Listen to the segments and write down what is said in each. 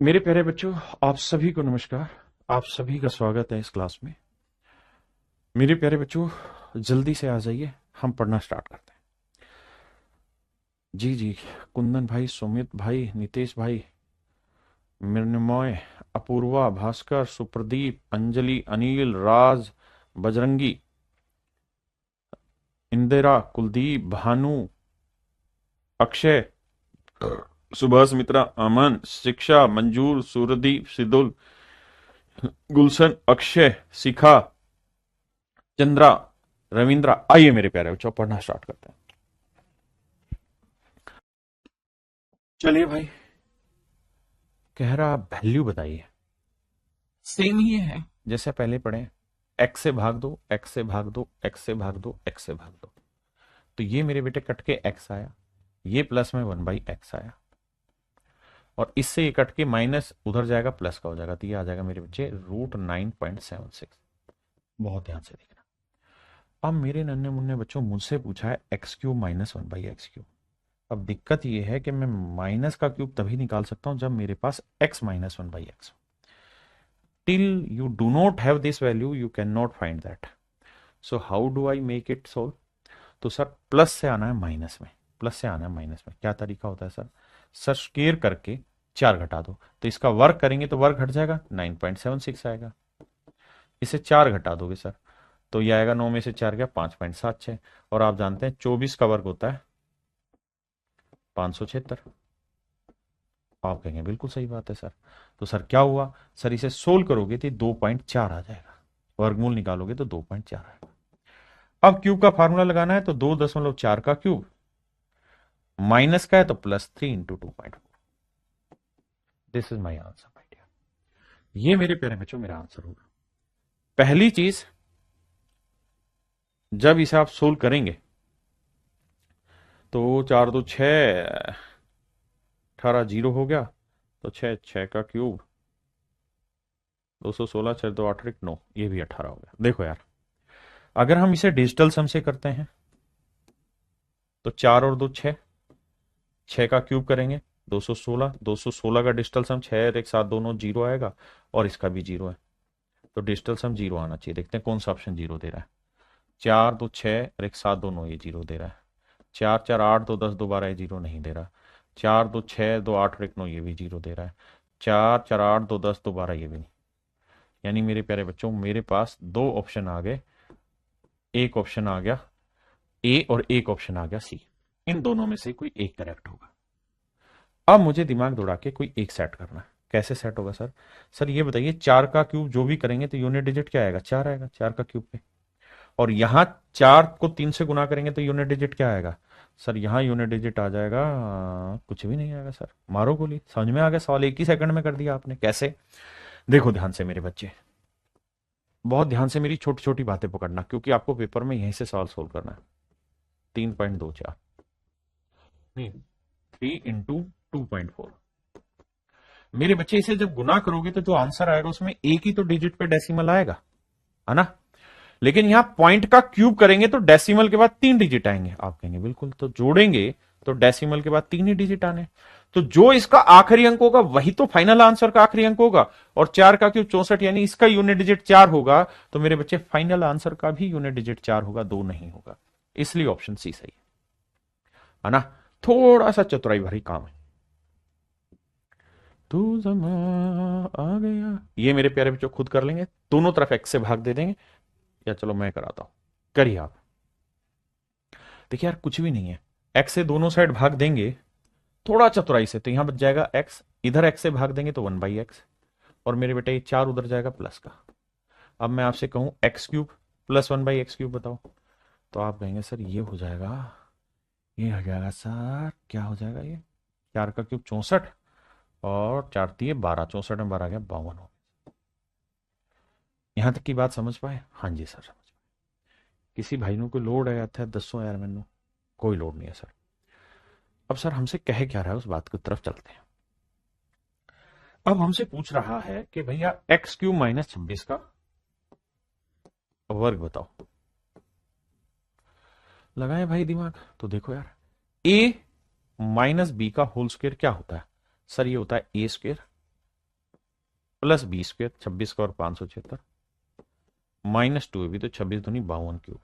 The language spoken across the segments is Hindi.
मेरे प्यारे बच्चों, आप सभी को नमस्कार। आप सभी का स्वागत है इस क्लास में। मेरे प्यारे बच्चों, जल्दी से आ जाइए, हम पढ़ना स्टार्ट करते हैं। जी जी, कुंदन भाई, सुमित भाई, नितेश भाई, मृण्मय, अपूर्वा, भास्कर, सुप्रदीप, अंजलि, अनिल, राज, बजरंगी, इंदिरा, कुलदीप, भानु, अक्षय, सुभाष मित्रा, अमन, शिक्षा, मंजूर, सूरदीप, सिदुल, गुलशन, अक्षय, शिखा, चंद्रा, रविंद्रा। आइए मेरे प्यारे बच्चों, पढ़ना स्टार्ट करते हैं। चलिए भाई, कह रहा वैल्यू बताइए। सेम ही है जैसे पहले पढ़े। एक्स से भाग दो, एक्स से भाग दो, एक्स से भाग दो, एक्स से भाग दो। तो ये मेरे बेटे कट के एक्स आया, ये प्लस में 1/x आया, और इससे ये कट के माइनस उधर जाएगा, प्लस का हो जाएगा, तो ये आ जाएगा मेरे बच्चे √9.76। बहुत ध्यान से देखना। अब मेरे नन्हे मुन्ने बच्चों, मुझसे पूछा है x³ माइनस 1/x³। अब दिक्कत ये है कि मैं माइनस का क्यूब तभी निकाल सकता हूं जब मेरे पास x minus 1/x। Till you do not have this value you can not find that. So how do I make it solve? तो सर प्लस से आना है माइनस में, प्लस से आना है माइनस में। क्या तरीका होता है सर? सर स्क्वेयर करके 4 घटा दो, तो इसका वर्ग करेंगे तो वर्ग घट जाएगा, 9.76 आएगा। इसे 4 घटा दोगे सर तो ये आएगा, 9 में से 4 गया 5.76। और आप जानते हैं 24 का वर्ग होता है 576। आप कहेंगे बिल्कुल सही बात है सर। तो सर क्या हुआ? सर इसे सोल्व करोगे तो 2.4 आ जाएगा, वर्गमूल निकालोगे तो 2.4 आएगा। अब क्यूब का फार्मूला लगाना है, तो 2.4 का क्यूब माइनस का है तो +3 × 2.4। This is my answer my dear. ये मेरे प्यारे बच्चों मेरा आंसर होगा। पहली चीज, जब इसे आप सोल्व करेंगे तो 4×2=6, 18 जीरो हो गया, तो 6 का क्यूब 216, 6×2=8, 9, ये भी 18 हो गया। देखो यार, अगर हम इसे डिजिटल सम से करते हैं तो 4 और 2 6, 6 का क्यूब करेंगे 216, 216 का डिजिटल सम 6 और 1 7 दोनों जीरो आएगा, और इसका भी जीरो है, तो डिजिटल सम जीरो आना चाहिए। देखते हैं कौन सा ऑप्शन जीरो दे रहा है। 4 2 6 और 1 7 दोनों ये जीरो दे रहा है। 4 4 8 2 10 दोबारा ये जीरो नहीं दे रहा। 4 2 6 2 8 और 1 9 ये भी जीरो दे रहा है। 4 4 8 2 10 दोबारा ये भी नहीं। यानी मेरे प्यारे बच्चों, मेरे पास दो ऑप्शन आ गए। एक ऑप्शन आ गया ए और एक ऑप्शन आ गया सी। इन दोनों में से कोई एक करेक्ट होगा। अब मुझे दिमाग दौड़ा के कोई एक सेट करना है। कैसे सेट होगा सर? सर ये बताइए, 4 का क्यूब जो भी करेंगे तो यूनिट डिजिट क्या आएगा? 4 आएगा 4 का क्यूब पे। और यहां 4 को 3 से गुना करेंगे तो यूनिट डिजिट क्या आएगा? सर यहां यूनिट डिजिट आ जाएगा, कुछ भी नहीं आएगा सर। मारो गोली। समझ में आ गया? सवाल एक ही सेकंड में कर दिया आपने। कैसे? देखो ध्यान से मेरे बच्चे, बहुत ध्यान से मेरी छोटी छोटी बातें पकड़ना, क्योंकि आपको पेपर में यहीं से सवाल सोल्व करना है। 3.24 नहीं, 3 × 2.4। मेरे बच्चे इसे जब गुना करोगे तो जो आंसर आएगा उसमें एक ही तो डिजिट पे डेसिमल आएगा, है ना? लेकिन यहां पॉइंट का क्यूब करेंगे तो डेसिमल के बाद 3 डिजिट आएंगे। आप कहेंगे बिल्कुल, तो जोड़ेंगे तो डेसिमल के बाद 3 ही डिजिट आने। तो जो इसका आखिरी अंक होगा वही तो फाइनल आंसर का आखिरी अंक होगा। और 4 का क्यूब 64, यानी इसका यूनिट डिजिट 4 होगा। तो मेरे बच्चे फाइनल आंसर का भी यूनिट डिजिट 4 होगा, 2 नहीं होगा। इसलिए ऑप्शन सी सही है ना? थोड़ा सा चतुराई भरी काम है। तू जमा आ गया, ये मेरे प्यारे बच्चों खुद कर लेंगे। दोनों तरफ एक्स से भाग दे देंगे, या चलो मैं कराता हूं, करिए आप। देखिए यार, कुछ भी नहीं है। एक्स से दोनों साइड भाग देंगे थोड़ा चतुराई से, तो यहां बच जाएगा एक्स। इधर एक्स से भाग देंगे तो 1/x। और मेरे बेटे ये 4 उधर जाएगा प्लस का। अब मैं आपसे कहूं x³ प्लस 1/x³ बताओ, तो आप कहेंगे सर ये हो जाएगा, ये हो जाएगा सर, क्या हो जाएगा ये? 4 का क्यूब 64, और 4×3 = 12, 64 में 12 गया 52 हो। यहां तक की बात समझ पाए? हाँ जी सर, समझ। किसी भाई को लोड है था दसो यार, मैनू कोई लोड नहीं है सर। अब सर हमसे कह क्या रहा है, उस बात की तरफ चलते हैं। अब हमसे पूछ रहा है कि भैया x³ -26 का वर्ग बताओ। लगाए भाई दिमाग। तो देखो यार, a - b का होल स्क्वायर क्या होता है? सर ये होता है a² प्लस बी स्क्वायर, 26 का और 576 माइनस 2 भी, तो 26 दूनी 52 क्यूब।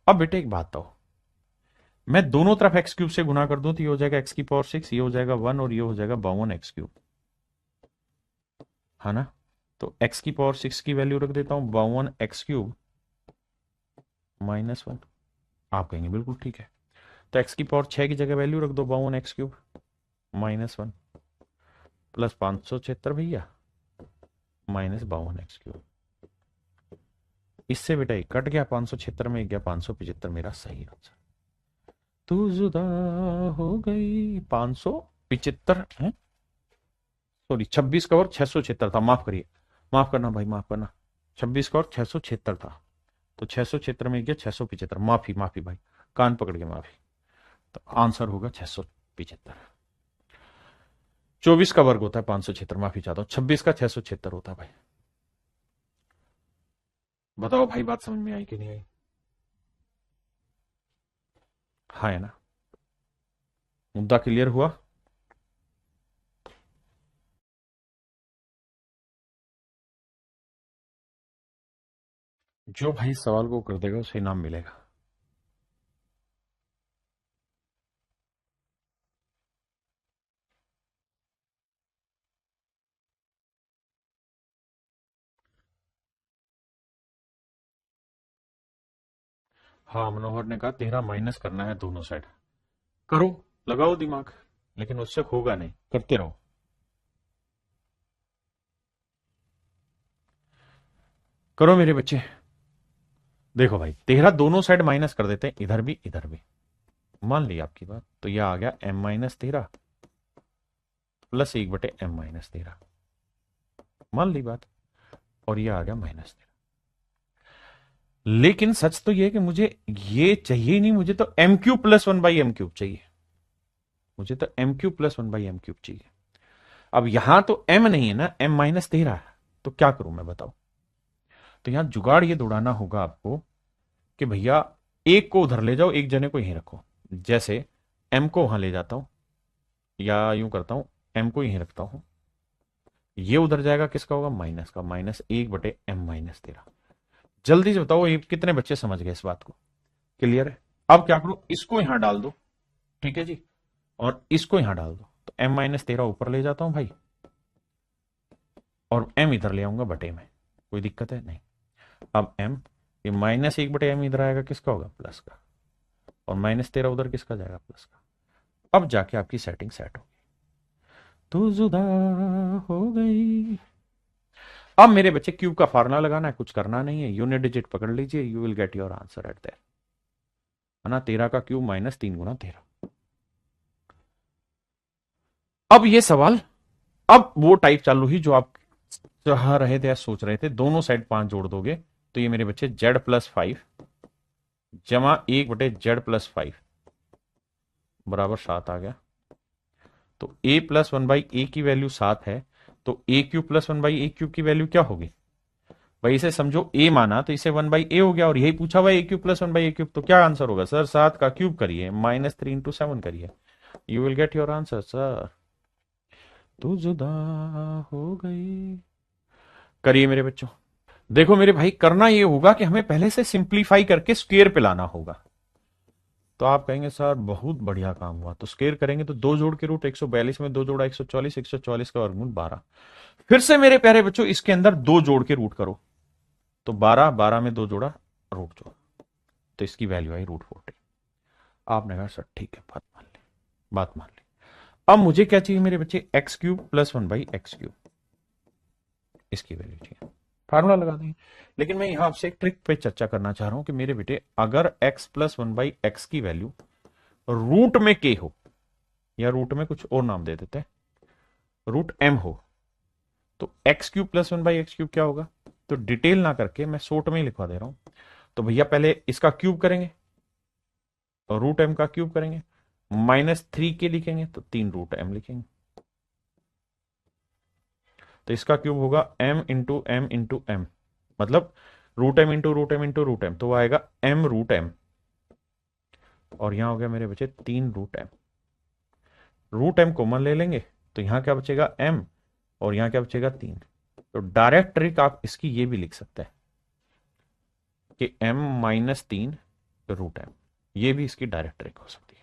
अब बेटे एक बात बताओ, मैं दोनों तरफ एक्स क्यूब से गुना कर दूं तो ये हो जाएगा एक्स की पावर 6, ये हो जाएगा 1 और ये हो जाएगा 52 एक्स क्यूब, है ना। तो एक्स की पावर 6 की वैल्यू रख देता हूं 52 एक्स क्यूब -1। आप कहेंगे बिल्कुल ठीक है, तो एक्स की पावर 6 की जगह वैल्यू रख दो 52 एक्स क्यूब -1 प्लस 576 भैया -52 एक्स क्यूब। इससे बेटा कट गया, 576 में गया 575, मेरा सही आंसर। तू जुदा हो गई 575 है, सॉरी 26 का और 676 था, माफ करिए, माफ करना भाई, माफ करना। 26 का और 676 था, तो 676 में गया 675, माफी माफी भाई, कान पकड़ के माफी। तो आंसर होगा 675। 24 का वर्ग होता है 576, माफी चाहता हूं, 26 का 676 होता है भाई। बताओ भाई, बात समझ में आई कि नहीं आई? हाँ है ना, मुद्दा क्लियर हुआ। जो भाई सवाल को कर देगा उसे इनाम मिलेगा। हाँ, मनोहर ने कहा 13 माइनस करना है दोनों साइड। करो, लगाओ दिमाग, लेकिन उससे होगा नहीं, करते रहो। करो मेरे बच्चे। देखो भाई, 13 दोनों साइड माइनस कर देते हैं, इधर भी इधर भी। मान ली आपकी बात, तो यह आ गया m-13 प्लस 1/m-13। मान ली बात, और यह आ गया -13। लेकिन सच तो यह है कि मुझे ये चाहिए ही नहीं, मुझे तो m³ + 1/m³ चाहिए। मुझे तो m³ + 1/m³ चाहिए। अब यहां तो m नहीं है ना, m-13 है, तो क्या करूं मैं बताओ। तो यहां जुगाड़ ये दौड़ाना होगा आपको कि भैया एक को उधर ले जाओ, एक जने को यहीं रखो। जैसे m को वहां ले जाता हूं, या यूं करता हूं, m को यहीं रखता हूं, ये उधर जाएगा, किसका होगा, माइनस का, -1/m-13। जल्दी से बताओ ये कितने बच्चे समझ गए इस बात को? क्लियर है? अब क्या करो, इसको यहां डाल दो, ठीक है जी, और इसको यहां डाल दो, तो m-13 ऊपर ले जाता हूं भाई, और m इधर ले आऊंगा बटे में। कोई दिक्कत है? नहीं। अब m, ये -1/m इधर आएगा, किसका होगा, प्लस का, और -13 उधर किसका जाएगा, प्लस का। अब जाके आपकी सेटिंग सेट होगी। तू जुदा हो गई। अब मेरे बच्चे क्यूब का फार्मूला लगाना है, कुछ करना नहीं है, यूनिट डिजिट पकड़ लीजिए, you will get your answer at that, है ना। 13 का क्यूब -3 × 13। अब ये सवाल, अब वो टाइप चालू हुई जो आप चाह रहे थे या सोच रहे थे, दोनों साइड 5 जोड़ दोगे तो ये मेरे बच्चे z+5 जमा 1/z+5 बराबर 7 आ गया। तो a+1/a की वैल्यू 7 है, तो a³ + 1/a³ की वैल्यू क्या होगी भाई? इसे समझो a माना तो इसे 1/a हो गया, और यही पूछा हुआ a³ + 1/a³, तो क्या आंसर होगा सर? 7 का क्यूब करिए, -3 × 7 करिए, you will get your answer sir. तू जुदा हो गई। करिए मेरे बच्चों। देखो मेरे भाई, करना ये होगा कि हमें पहले से सिंप्लीफाई करके स्क्वायर पे लाना होगा। तो आप कहेंगे सर बहुत बढ़िया काम हुआ, तो स्क्वायर करेंगे तो 2 जोड़ के रूट, 142 में 2 जोड़ा 144, 144 का वर्गमूल 12। फिर से मेरे प्यारे बच्चों इसके अंदर 2 जोड़ के रूट करो, तो 12, 12 में 2 जोड़ा रूट जोड़, तो इसकी वैल्यू आई √40। आपने कहा सर ठीक है, बात मान ली, बात मान ली। अब मुझे क्या चाहिए मेरे बच्चे? x³ + 1/x³, इसकी वैल्यू चाहिए, फार्मूला लगा देंगे। लेकिन मैं यहां आपसे एक ट्रिक पे चर्चा करना चाह रहा हूं कि मेरे बेटे, अगर x + 1/x की वैल्यू रूट में k हो, या रूट में कुछ और नाम दे देते हैं, √m हो, तो x³ + 1/x³ क्या होगा? तो डिटेल ना करके मैं शॉर्ट में ही लिखवा दे रहा हूं। तो भैया पहले इसका क्यूब करेंगे, और √m का क्यूब करेंगे, -3 के लिखेंगे तो 3 √m लिखेंगे, तो इसका क्यूब होगा m × m × m, मतलब √m × √m × √m, तो वो आएगा m√m, और यहां हो गया मेरे बच्चे 3 √m। √m कॉमन ले लेंगे, तो यहां क्या बचेगा m, और यहां क्या बचेगा 3। तो डायरेक्ट ट्रिक आप इसकी ये भी लिख सकते हैं कि m-3 रूट m, ये भी इसकी डायरेक्ट ट्रिक हो सकती है।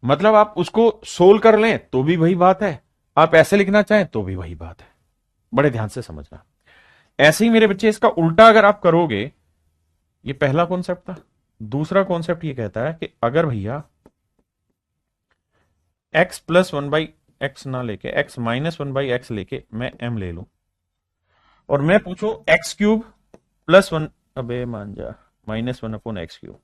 मतलब आप उसको सोल्व कर लें तो भी वही बात है, आप ऐसे लिखना चाहें तो भी वही बात है। बड़े ध्यान से समझना। ऐसे ही मेरे बच्चे इसका उल्टा अगर आप करोगे, ये पहला कॉन्सेप्ट था। दूसरा कॉन्सेप्ट ये कहता है कि अगर भैया x प्लस 1/x ना लेके x माइनस 1/x लेके मैं m ले लूं, और मैं पूछूं x³ प्लस 1, अबे मान जा, -1/x³,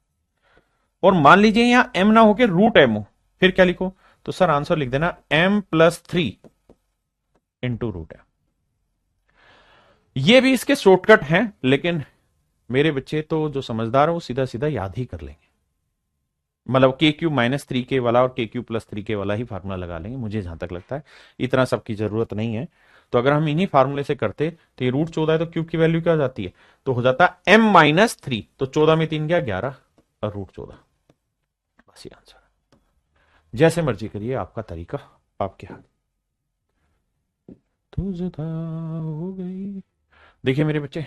और मान लीजिए यहां m ना होके रूट m हो, फिर क्या लिखो? तो सर आंसर लिख देना m+3 इंटू रूट m। ये भी इसके शॉर्टकट हैं, लेकिन मेरे बच्चे तो जो समझदार है वो सीधा सीधा याद ही कर लेंगे। मतलब k³ -3k वाला और k³+3k वाला ही फार्मूला लगा लेंगे, मुझे जहां तक लगता है इतना सबकी जरूरत नहीं है। तो अगर हम इन्हीं फार्मूले से करते तो ये √14 है, तो क्यूब की वैल्यू क्या हो जाती है? तो हो जाता है m-3, तो 14 में 3 गया 11 और √14। बस ये आंसर। जैसे मर्जी करिए, आपका तरीका आपके हाथ। तो जुदा हो गई। देखिए मेरे बच्चे,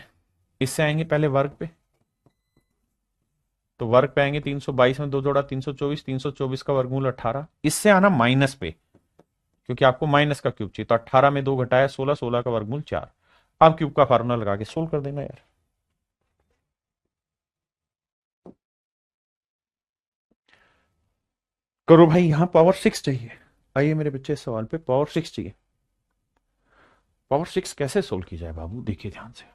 इससे आएंगे पहले वर्ग पे, तो वर्ग पे आएंगे 322 में 2 जोड़ा 324, 324 का वर्गमूल 18। इससे आना माइनस पे, क्योंकि आपको माइनस का क्यूब चाहिए, तो 18 में 2 घटाया 16, 16 का वर्गमूल 4। अब क्यूब का फार्मूला लगा के सोल्व कर देना यार। करो भाई, यहां पावर 6 चाहिए। आइए मेरे बच्चे, इस सवाल पे पावर 6 चाहिए। पावर 6 कैसे सोल्व की जाए बाबू? देखिए ध्यान से,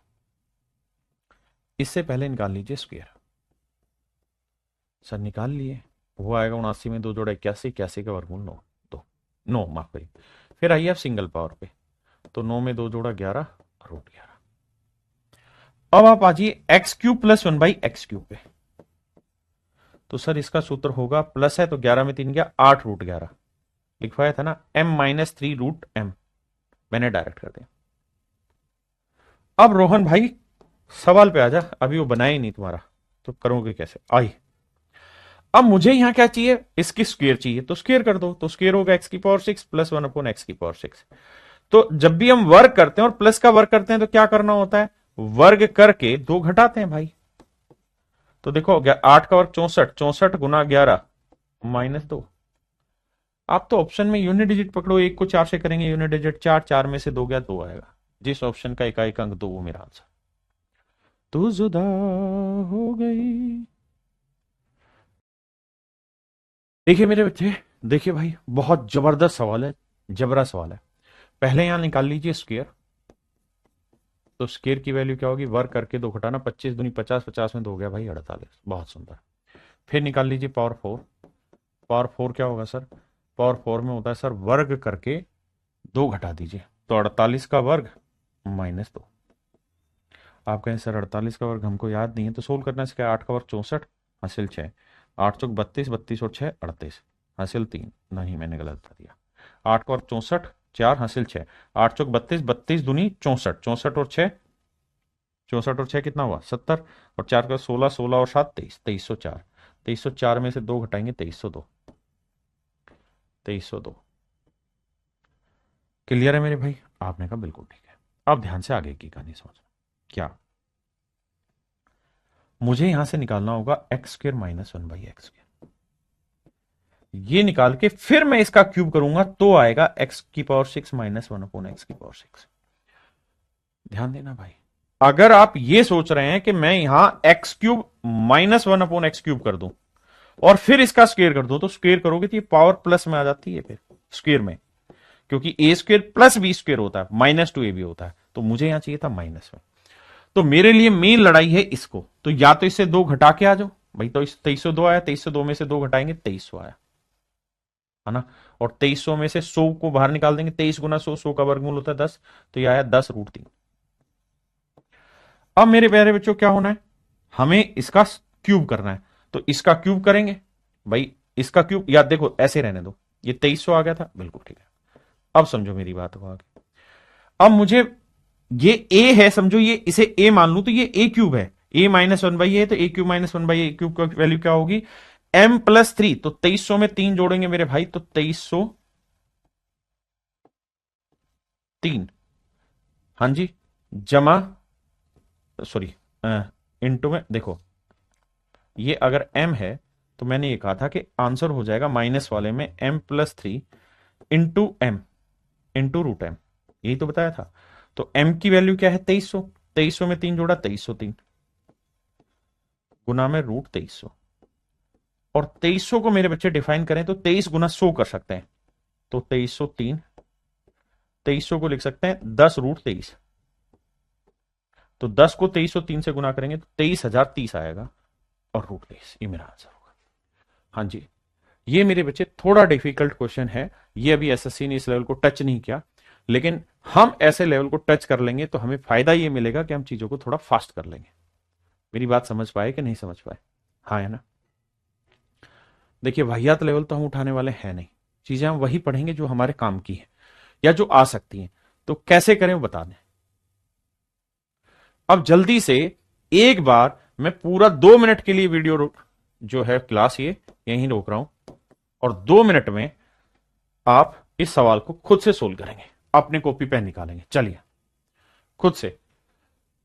इससे पहले निकाल लीजिए स्क्वायर। सर निकाल लिए, वो आएगा 79 में 2 जोड़ा 81, 81 का वर्गमूल 9, 9 माफ करिए। फिर आइए आप सिंगल पावर पे, तो 9 में 2 जोड़ा 11 √11। अब आप आ जाइए x³ प्लस 1/x³ पे, तो सर इसका सूत्र होगा, प्लस है तो 11 में 3 गया 8 √11, लिखवाया था ना m-3 रूट m, मैंने डायरेक्ट कर दिया। अब रोहन भाई सवाल पे आ जा, अभी वो बनाया ही नहीं तुम्हारा, तो करोगे कैसे? आई, अब मुझे यहां क्या चाहिए? इसकी स्क्वायर चाहिए, तो स्क्वायर कर दो, तो स्क्वायर होगा x⁻6 प्लस 1/x⁻6। तो जब भी हम वर्ग करते हैं और प्लस का वर्ग करते हैं तो क्या करना होता है? वर्ग करके 2 घटाते हैं भाई। तो देखो 8 का वर्ग 64, 64 गुना 11 -2। आप तो ऑप्शन में यूनिट डिजिट पकड़ो, 1 को 4 से करेंगे यूनिट डिजिट 4, 4 में से 2 गया 2 आएगा। जिस ऑप्शन का इकाई अंक 2 वो मेरा आंसर। तू जुदा हो गई। देखिए मेरे बच्चे, देखिए भाई बहुत जबरदस्त सवाल है, जबरा सवाल है। पहले यहां निकाल लीजिए स्क्वायर, तो स्क्वायर की वैल्यू क्या होगी? वर्ग करके 2 घटाना, 25 दूनी 50, 50 में 2 हो गया भाई 48। बहुत सुंदर। फिर निकाल लीजिए पावर 4। पावर 4 क्या होगा सर? पावर 4 में होता है सर वर्ग करके 2 घटा दीजिए, तो 48 का वर्ग -2। आप कहें सर 48 का वर्ग हमको याद नहीं है, तो सोल्व करना से क्या? 8 का वर्ग 64 हासिल 6, 8 चौक 32, 32 और 6 38 हासिल 3। नहीं मैंने गलत बता दिया, 8 का वर्ग 64, 4 हासिल 6, 8 चौक 32, 32 दूनी 64, 64 और 6, 64 और 6 कितना हुआ? 70, और 4 का 16, 16 और 7 23, 2304। 2304 में से 2 घटाएंगे 2302, 2302। क्लियर है मेरे भाई? आपने कहा बिल्कुल ठीक है। अब ध्यान से आगे की कहानी समझना। क्या मुझे यहां से निकालना होगा x² -1/x²। ये निकाल के फिर मैं इसका क्यूब करूंगा तो आएगा x⁻6 -1/x⁻6। ध्यान देना भाई, अगर आप ये सोच रहे हैं कि मैं यहां x³ -1/x³ कर दूं और फिर इसका स्क्वायर कर दूं, तो स्क्वायर करोगे तो ये पावर प्लस में आ जाती है फिर स्क्वायर में, क्योंकि a² प्लस b² होता है, -2ab होता है, तो मुझे यहां चाहिए था माइनस में। तो मेरे लिए मेन लड़ाई है इसको, तो या तो इससे 2 घटा के आ जाओ भाई, तो इस 2302 आया, 2302 में से 2 घटाएंगे 2300 आया, है ना। और 2300 में से 100 को बाहर निकाल देंगे, 23 गुना 100, 100 का वर्गमूल होता है 10, तो ये आया 10 √3। अब मेरे प्यारे बच्चों क्या होना है? हमें इसका क्यूब करना है, तो इसका क्यूब करेंगे भाई, इसका क्यूब याद देखो ऐसे रहने दो, ये 2300 आ गया था, बिल्कुल ठीक है। अब समझो मेरी बात को आगे। अब मुझे ये a है, समझो ये, इसे a मान लू, तो ये a³ है, a -1/a है, तो a³ -1/a³ का वैल्यू क्या होगी? m+3, तो 2300 में 3 जोड़ेंगे मेरे भाई, तो 2303, हाँ जी, जमा, सॉरी, इंटू में देखो, ये अगर m है तो मैंने ये कहा था कि आंसर हो जाएगा माइनस वाले में m+3 into M into root M, यही तो बताया था। तो m की वैल्यू क्या है 2300, 2300 में 3 जोड़ा 2303 गुना में रूट 2300, और 2300 को मेरे बच्चे डिफाइन करें तो 23 गुना 100 कर सकते हैं, तो 2303, 2300 को लिख सकते हैं 10√23, तो 10 को 2303 से गुना करेंगे तो 23,030 आएगा, और √23, ये मेरा आंसर होगा। हाँ जी, ये मेरे बच्चे थोड़ा डिफिकल्ट क्वेश्चन है, ये अभी एसएससी ने इस लेवल को टच नहीं किया, लेकिन हम ऐसे लेवल को टच कर लेंगे तो हमें फायदा ये मिलेगा कि हम चीजों को थोड़ा फास्ट कर लेंगे। मेरी बात समझ पाए कि नहीं समझ पाए? हाँ है ना। देखिए वाहियात लेवल तो हम उठाने वाले हैं नहीं, चीजें हम वही पढ़ेंगे जो हमारे काम की है या जो आ सकती हैं, तो कैसे करें वो बता दें। अब जल्दी से एक बार मैं पूरा 2 मिनट के लिए वीडियो जो है क्लास ये यहीं रोक रहा हूं, और 2 मिनट में आप इस सवाल को खुद से सोल्व करेंगे, अपने कॉपी पेन निकालेंगे, चलिए खुद से।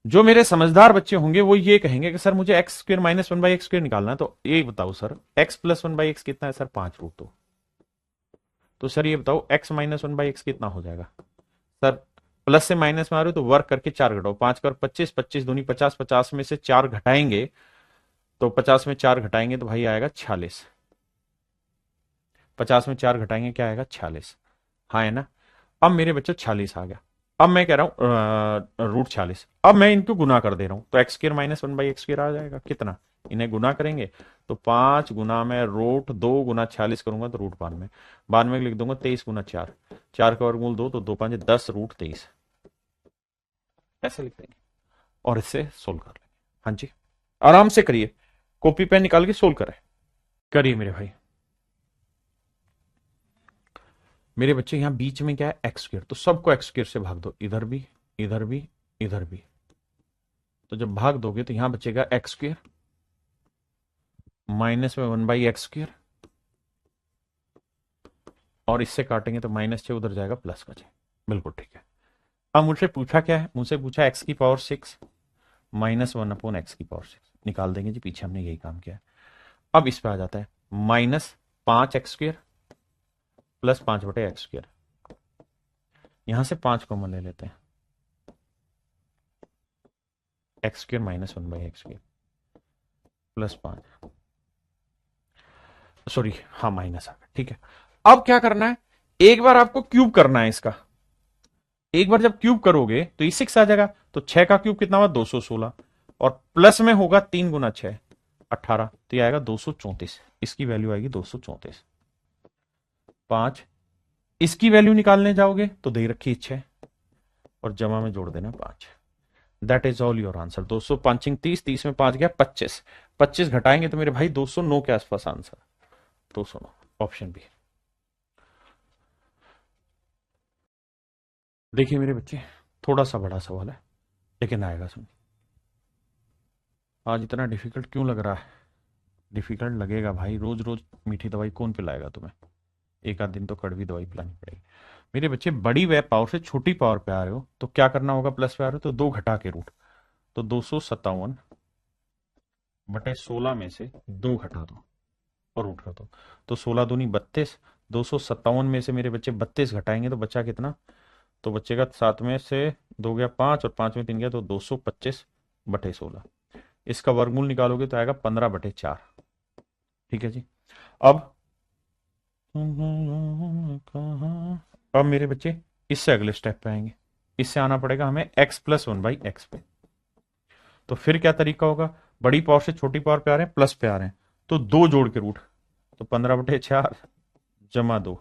जो मेरे समझदार बच्चे होंगे वो ये कहेंगे कि सर मुझे x² - 1/x² निकालना है, तो ये बताओ सर x+1/x कितना है? सर 5√2। तो सर ये बताओ x-1/x कितना हो जाएगा? सर प्लस से माइनस में आ रहे हो तो वर्क करके 4 घटाओ, 5 कर 25, 25 दूनी 50, 50 में से 4 घटाएंगे तो 50 में 4 घटाएंगे तो भाई आएगा 46, 50 में 4 घटाएंगे क्या आएगा? 46, हाँ है ना। अब मेरे बच्चे 46 आ गया, अब मैं कह रहा हूं √46, अब मैं इनको गुना कर दे रहा हूं तो x² - 1/x² आ जाएगा, कितना? इन्हें गुना करेंगे तो 5 गुना में √2 गुना 46 करूंगा तो √92, 92 लिख दूंगा 23 गुना 4, 4 का वर्गमूल 2 तो 2 5 10 √23, ऐसे लिख देंगे और इससे सोल्व कर लेंगे। हाँ जी, आराम से करिए, कॉपी पेन निकाल के सोल्व करें, करिए मेरे भाई। मेरे बच्चे यहां बीच में क्या है? x², तो सबको x² से भाग दो, इधर भी, इधर भी, इधर भी, तो जब भाग दोगे तो यहां बचेगा x² माइनस में 1/x², और इससे काटेंगे तो -6 उधर जाएगा प्लस का 6, बिल्कुल ठीक है। अब मुझसे पूछा क्या है? मुझसे पूछा x⁻6 -1/x⁻6, निकाल देंगे जी, पीछे हमने यही काम किया है। अब इस पे आ जाता है -5x² प्लस 5/x², यहां से 5 कॉमन ले लेते हैं, x² - 1/x² प्लस 5, सॉरी हाँ माइनस आ गया, ठीक है। अब क्या करना है? एक बार आपको क्यूब करना है इसका, एक बार जब क्यूब करोगे तो ये 6 आ जाएगा, तो 6 का क्यूब कितना हुआ? 216, और प्लस में होगा 3 गुना 6 18, तो ये आएगा 234, इसकी वैल्यू आएगी 234। 5, इसकी वैल्यू निकालने जाओगे तो दे रखी 6, और जमा में जोड़ देना 5, that is all your answer. 205 30, 30 में 5 गया 25, 25 घटाएंगे तो मेरे भाई 209 के आसपास आंसर, 209 ऑप्शन बी। देखिए मेरे बच्चे, थोड़ा सा बड़ा सवाल है लेकिन आएगा समझ। आज इतना डिफिकल्ट क्यों लग रहा है? डिफिकल्ट लगेगा भाई, रोज रोज मीठी दवाई कौन पिलाएगा तुम्हें? एक आध दिन तो कड़वी दवाई पिलानी पड़ेगी। मेरे बच्चे बड़ी वे पावर से छोटी पावर पे आ रहे हो तो क्या करना होगा? प्लस पे आ रहे हो तो 2 घटा के रूट, तो 257/16 में से 2 घटा दो और रूट कर दो, तो 16 दूनी 32, 257 में से मेरे बच्चे 32 घटाएंगे तो बचा कितना? तो बचेगा 7 में से 2 गया 5 और 5 में 3 गया, तो 225/16, इसका वर्गमूल निकालोगे तो आएगा 15/4, ठीक है जी। अब मेरे बच्चे इससे अगले स्टेप पे आएंगे, इससे आना पड़ेगा हमें x+1/x पे, तो फिर क्या तरीका होगा? बड़ी पावर से छोटी पावर पे आ रहे हैं, प्लस पे आ रहे हैं, तो 2 जोड़ के रूट, तो 15/4 जमा 2,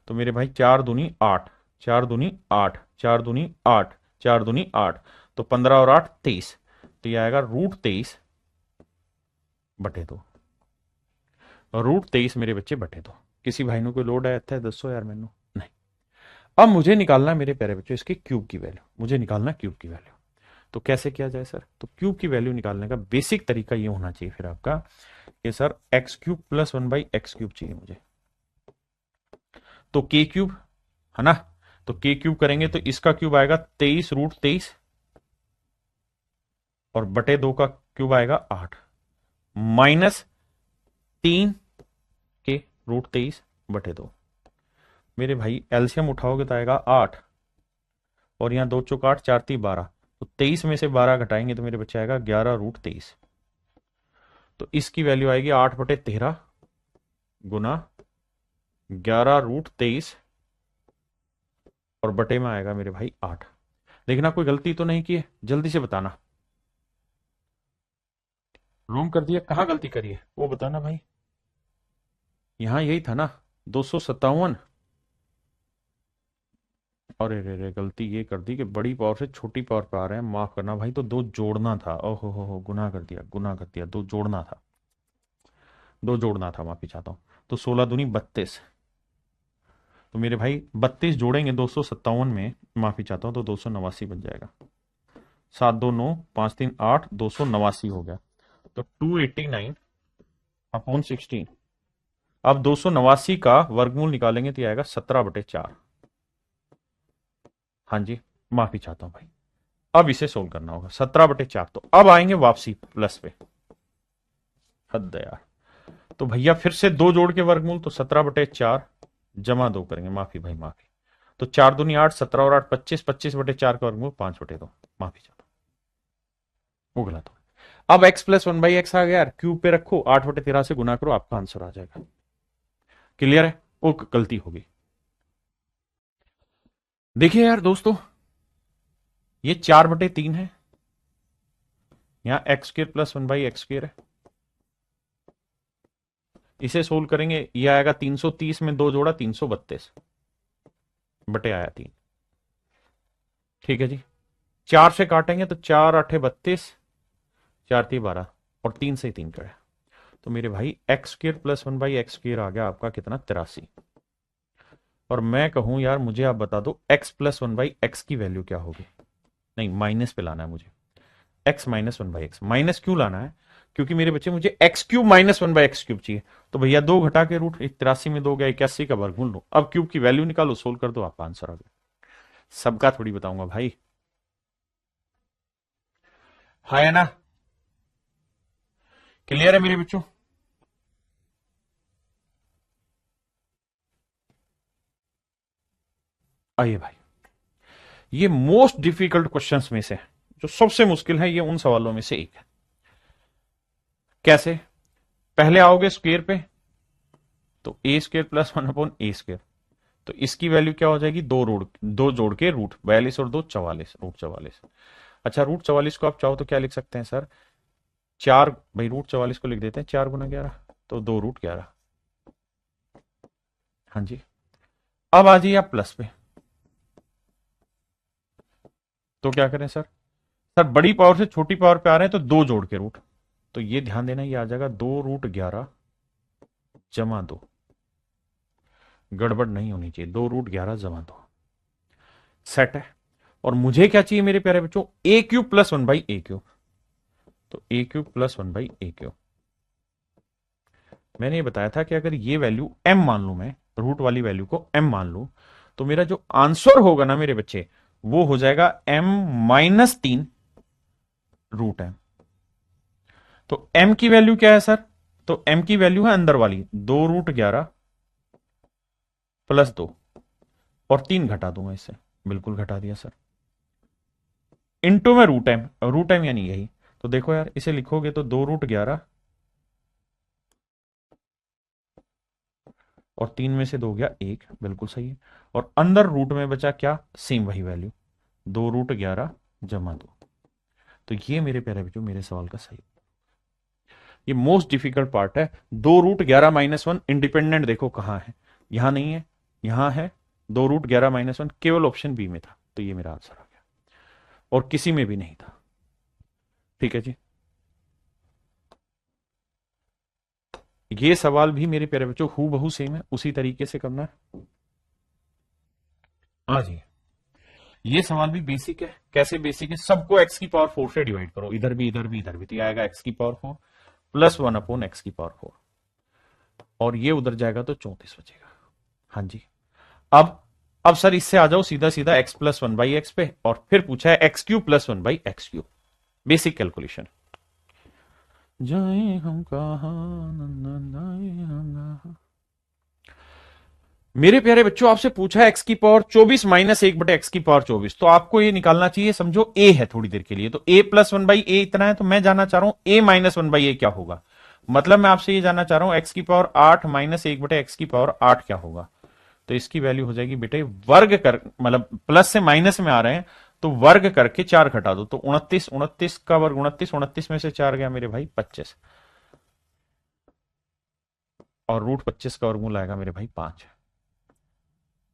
तो मेरे भाई 4 दूनी 8, 4 दूनी 8, 4 दूनी 8, 4 दूनी 8, तो 15 और 8 23, तो यह आएगा √23/2, √23 मेरे बच्चे बटे 2। किसी भाई ने कोई लोड आया था दसो यार मैनू नहीं। अब मुझे निकालना है मेरे प्यारे बच्चों इसके क्यूब की वैल्यू, मुझे निकालना क्यूब की वैल्यू, तो कैसे किया जाए सर? तो क्यूब की वैल्यू निकालने का बेसिक तरीका ये होना चाहिए फिर आपका कि sir x cube plus 1/x cube चाहिए मुझे। तो के क्यूब है ना, तो के क्यूब करेंगे तो इसका क्यूब आएगा 23√23 और बटे 2 का क्यूब आएगा 8 माइनस 3 के √23 बटे 2। मेरे भाई एलसीएम उठाओगे तो आएगा 8 और यहां 2 चौक 8 4 3 12, तो 23 में से 12 घटाएंगे तो मेरे बच्चे आएगा 11√23। तो इसकी वैल्यू आएगी 8/13 गुना 11√23 और बटे में आएगा मेरे भाई 8। देखना कोई गलती तो नहीं की है, जल्दी से बताना। रूम कर दिया, कहां गलती करी है वो बताना भाई। यहां यही था ना 257। अरे रे रे, गलती ये कर दी कि बड़ी पावर से छोटी पावर पे आ रहे हैं, माफ करना भाई। तो दो जोड़ना था, ओहो हो, गुना कर दिया, गुना कर दिया। दो जोड़ना था, दो जोड़ना था, माफी चाहता हूं। तो 16 दूनी 32। तो मेरे भाई 32 जोड़ेंगे 257 में, माफी चाहता हूं, तो 289 बन जाएगा। 7 2 9 5 3 8, 289 हो गया। तो 289/16। अब 289 का वर्गमूल निकालेंगे तो आएगा 17/4। हाँ जी, माफी चाहता हूं भाई। अब इसे सोल्व करना होगा 17/4। तो अब आएंगे वापसी प्लस पे, हद है यार। तो भैया फिर से दो जोड़ के वर्गमूल, तो 17/4 जमा 2 करेंगे, माफी भाई माफी। तो 4 दूनी 8, 17 और 8 25, 25/4 का वर्गमूल 5/2, माफी चाहता हूं, वो गलत हो। अब x प्लस 1/x आ गया यार, क्यूब पे रखो, 8/13 से गुना करो, आपका आंसर आ जाएगा। क्लियर है? वो गलती होगी। देखिए यार दोस्तों, ये 4/3 है, यहां x² प्लस 1/x² है। इसे सोल्व करेंगे, ये आएगा 330 में 2 जोड़ा 332 बटे आया 3। ठीक है जी, 4 से काटेंगे तो 4 8 32, 4 3 12 और 3 से 3 का। तो मेरे भाई x² प्लस 1/x² आ गया आपका कितना, 83। और मैं कहूं यार मुझे आप बता दो x प्लस 1/x की वैल्यू क्या होगी। नहीं, माइनस पे लाना है मुझे, x माइनस 1/x। माइनस क्यों लाना है? क्योंकि मेरे बच्चे मुझे x³ माइनस 1/x³ चाहिए। तो भैया 2 घटा के रूट 83 में 2 गया 81 का वर्गमूल लो, अब क्यूब की वैल्यू निकालो, सोल्व कर दो, आपका आंसर आ गया। सबका थोड़ी बताऊंगा भाई, है ना? क्लियर है मेरे बच्चों? आइए भाई, ये मोस्ट डिफिकल्ट क्वेश्चंस में से, जो सबसे मुश्किल है, ये उन सवालों में से एक है। कैसे? पहले आओगे स्क्वेयर पे, तो a² प्लस 1/a²। तो इसकी वैल्यू क्या हो जाएगी, दो जोड़ के रूट 42 और 2 44, √44। अच्छा, √44 को आप चाहो तो क्या लिख सकते हैं सर, 4 भाई, √44 को लिख देते हैं 4 गुना 11, तो 2√11। हाँ जी, अब आ जाइए आप प्लस पे। तो क्या करें सर? सर बड़ी पावर से छोटी पावर पे आ रहे हैं तो 2 जोड़ के रूट, तो ये ध्यान देना, ये आ जाएगा 2√11 जमा 2। गड़बड़ नहीं होनी चाहिए, 2√11 जमा 2 सेट है। और मुझे क्या चाहिए मेरे प्यारे बच्चों, a³ प्लस 1/a³। तो a³ प्लस 1/a³। मैंने ये बताया था कि अगर ये वैल्यू m मान लू, मैं रूट वाली वैल्यू को m मान लू, तो मेरा जो आंसर होगा ना मेरे बच्चे, वो हो जाएगा m-3 √m। तो m की वैल्यू क्या है सर? तो m की वैल्यू है अंदर वाली 2√11 प्लस 2 और 3 घटा दूंगा इससे, बिल्कुल घटा दिया सर, इंटू में √m यानी यही। तो देखो यार, इसे लिखोगे तो 2√11 और 3 में से 2 गया 1, बिल्कुल सही है। और अंदर रूट में बचा क्या, सेम वही वैल्यू, 2√11 जमा 2। तो ये मेरे प्यारे बच्चों मेरे सवाल का सही। ये मोस्ट डिफिकल्ट पार्ट है। 2√11 - 1 इंडिपेंडेंट देखो कहां है, यहां नहीं है, यहां है। 2√11 - 1 केवल ऑप्शन बी में था, तो ये मेरा आंसर आ गया, और किसी में भी नहीं था। ठीक है जी, ये सवाल भी मेरे प्यारे बच्चों हूबहू सेम है, उसी तरीके से करना है। हाँ जी, ये सवाल भी बेसिक है। कैसे बेसिक है? सबको एक्स की पावर 4 से डिवाइड करो, इधर भी इधर भी इधर भी, तो ये आएगा एक्स की पावर 4 प्लस 1 अपॉन एक्स की पावर 4, और ये उधर जाएगा तो 34 बचेगा। हाँ जी। अब सर इससे आ जाओ सीधा सीधा एक्स प्लस 1/x पे, और फिर पूछा है x cube plus 1/x cube. Basic calculation. जाए हम कहा, मेरे प्यारे बच्चों, आपसे पूछा है एक्स की पावर 24 माइनस 1/x की पावर 24, तो आपको ये निकालना चाहिए। समझो ए है थोड़ी देर के लिए, तो a प्लस 1/a इतना है, तो मैं जानना चाह रहा हूं a माइनस 1/a क्या होगा। मतलब मैं आपसे ये जानना चाह रहा हूं एक्स की पावर 8 माइनस 1/x की पावर 8 क्या होगा। तो इसकी वैल्यू हो जाएगी बेटे, वर्ग कर, मतलब प्लस से माइनस में आ रहे हैं तो वर्ग करके 4 घटा दो, तो 29, 29 का वर्ग 29, 29 में से 4 गया मेरे भाई 25, और रूट 25 का वर्गमूल आएगा मेरे भाई 5।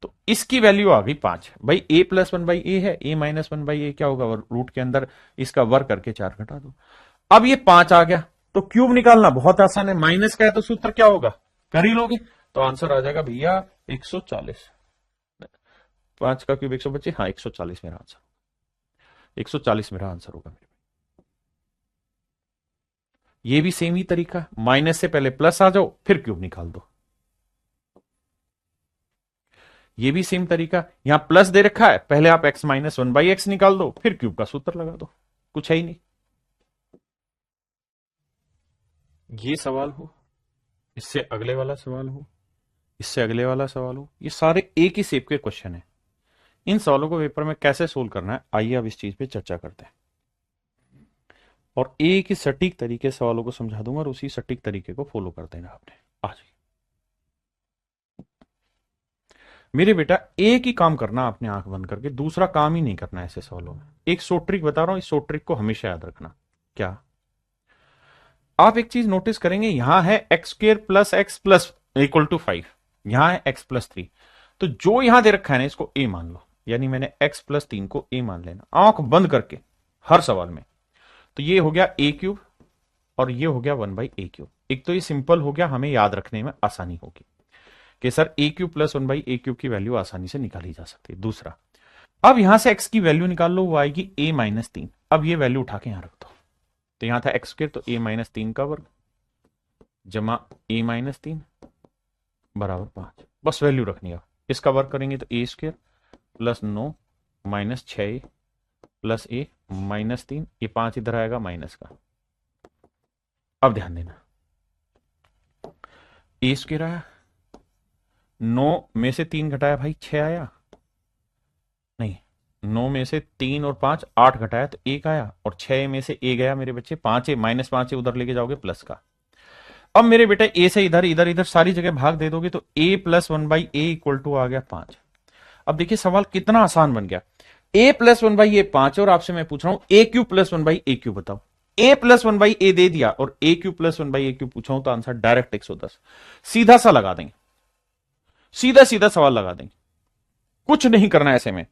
तो इसकी वैल्यू आ गई 5। भाई a प्लस 1/a है, a माइनस 1/a क्या होगा, रूट के अंदर इसका वर्ग करके 4 घटा दो। अब ये 5 आ गया, तो क्यूब निकालना बहुत आसान है। माइनस का है तो सूत्र क्या होगा, कर ही लोगे, तो आंसर आ जाएगा भैया 140। 5 का क्यूब 125, हाँ 140 मेरा आंसर, 140 मेरा आंसर होगा मेरे। ये भी सेम ही तरीका, माइनस से पहले प्लस आ जाओ फिर क्यूब निकाल दो। ये भी सेम तरीका, यहां प्लस दे रखा है, पहले आप x माइनस 1/x निकाल दो, फिर क्यूब का सूत्र लगा दो, कुछ है ही नहीं। ये सवाल हो, इससे अगले वाला सवाल हो, इससे अगले वाला सवाल हो, ये सारे एक ही शेप के क्वेश्चन है। इन सवालों को पेपर में कैसे सोल्व करना है, आइए अब इस चीज पे चर्चा करते हैं, और एक ही सटीक तरीके से सवालों को समझा दूंगा, और उसी सटीक तरीके को फॉलो कर देना आपने। आ जाइए मेरे बेटा, एक ही काम करना आपने आंख बंद करके, दूसरा काम ही नहीं करना ऐसे सवालों में। एक शॉर्ट ट्रिक बता रहा हूं, इस शॉर्ट ट्रिक को हमेशा याद रखना। क्या आप एक चीज नोटिस करेंगे, यहां है X square plus X plus equal to 5, यहां है एक्स प्लस 3, तो जो यहां दे रखा है ना इसको ए मान लो, यानी मैंने एक्स प्लस 3 को ए मान लेना आंख बंद करके हर सवाल में। तो ये हो गया ए क्यूब, और ये हो गया 1/a क्यूब। एक तो ये सिंपल हो गया, हमें याद रखने में आसानी होगी कि सर ए क्यूब प्लस 1/a क्यूब की वैल्यू आसानी से निकाली जा सकती है। दूसरा, अब यहां से x की वैल्यू निकाल लो, वो आएगी a माइनस 3। अब ये वैल्यू उठा के यहां रख दो, तो यहां था एक्स स्क्र, तो a माइनस 3 का वर्ग जमा a माइनस 3 बराबर 5, बस वैल्यू रखनी है। इसका वर्ग करेंगे तो a square plus 9 minus 6 plus a minus 3, ये 5 इधर आएगा माइनस का। अब ध्यान देना, a स्क्र आया, 9 में से 3 घटाया भाई 6 आया, नहीं 9 में से 3 और 5 8 घटाया तो 1 आया, और 6 में से a गया मेरे बच्चे 5 है, माइनस 5 है, उधर लेके जाओगे प्लस का। अब मेरे बेटे a से इधर इधर इधर सारी जगह भाग दे दोगे, तो a plus 1/a equal to आ गया 5। अब देखिए सवाल कितना आसान बन गया, a प्लस 1/a 5, और आपसे मैं पूछ रहा हूं a cube plus 1/a cube बताओ। a प्लस 1/a दे दिया और a cube plus 1/a cube पूछा हूं, तो आंसर डायरेक्ट 110, सीधा सा लगा देंगे, सीधा सीधा सवाल लगा देंगे, कुछ नहीं करना ऐसे में।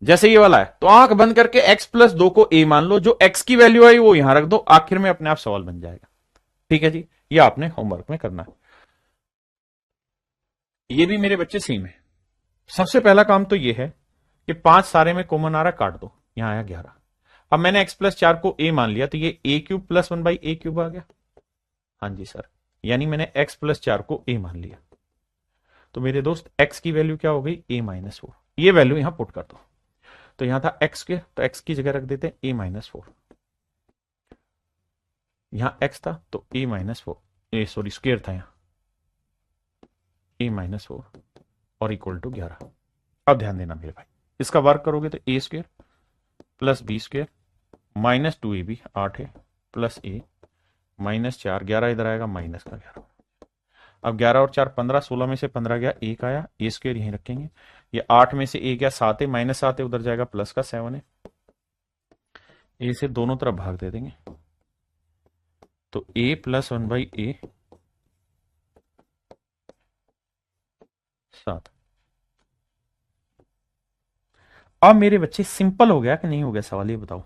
जैसे ये वाला है, तो आंख बंद करके x प्लस 2 को a मान लो, जो x की वैल्यू आई वो यहां रख दो, आखिर में अपने आप सवाल बन जाएगा। ठीक है जी, ये आपने होमवर्क में करना है। ये भी मेरे बच्चे सेम है। सबसे पहला काम तो ये है कि 5 सारे में कॉमन आ रहा, काट दो, यहां आया 11। अब मैंने x प्लस 4 को a मान लिया, तो ये a cube plus 1/a cube आ गया। हाँ जी सर, यानी मैंने x प्लस 4 को a मान लिया, तो मेरे दोस्त x की वैल्यू क्या हो गई, a माइनस 4। ये वैल्यू यहां पुट कर दो, तो यहां था x के, तो x की जगह रख देते हैं a माइनस 4, यहां x था तो a minus 4, A sorry square था यहां, a माइनस 4 और इक्वल टू 11। अब ध्यान देना मेरे भाई, इसका वर्क करोगे तो a square plus B square minus 2ab 8 है, प्लस a माइनस 4, 11 इधर आएगा माइनस का 11। अब 11 और 4 15, 16 में से 15 गया, 1 आया, ए स्क्वायर यहीं रखेंगे। ये 8 में से 1 गया 7 है, माइनस 7 है, उधर जाएगा प्लस का 7 है, ए से दोनों तरफ भाग दे देंगे, तो a प्लस 1/a 7। अब मेरे बच्चे सिंपल हो गया कि नहीं हो गया सवाल, ये बताओ।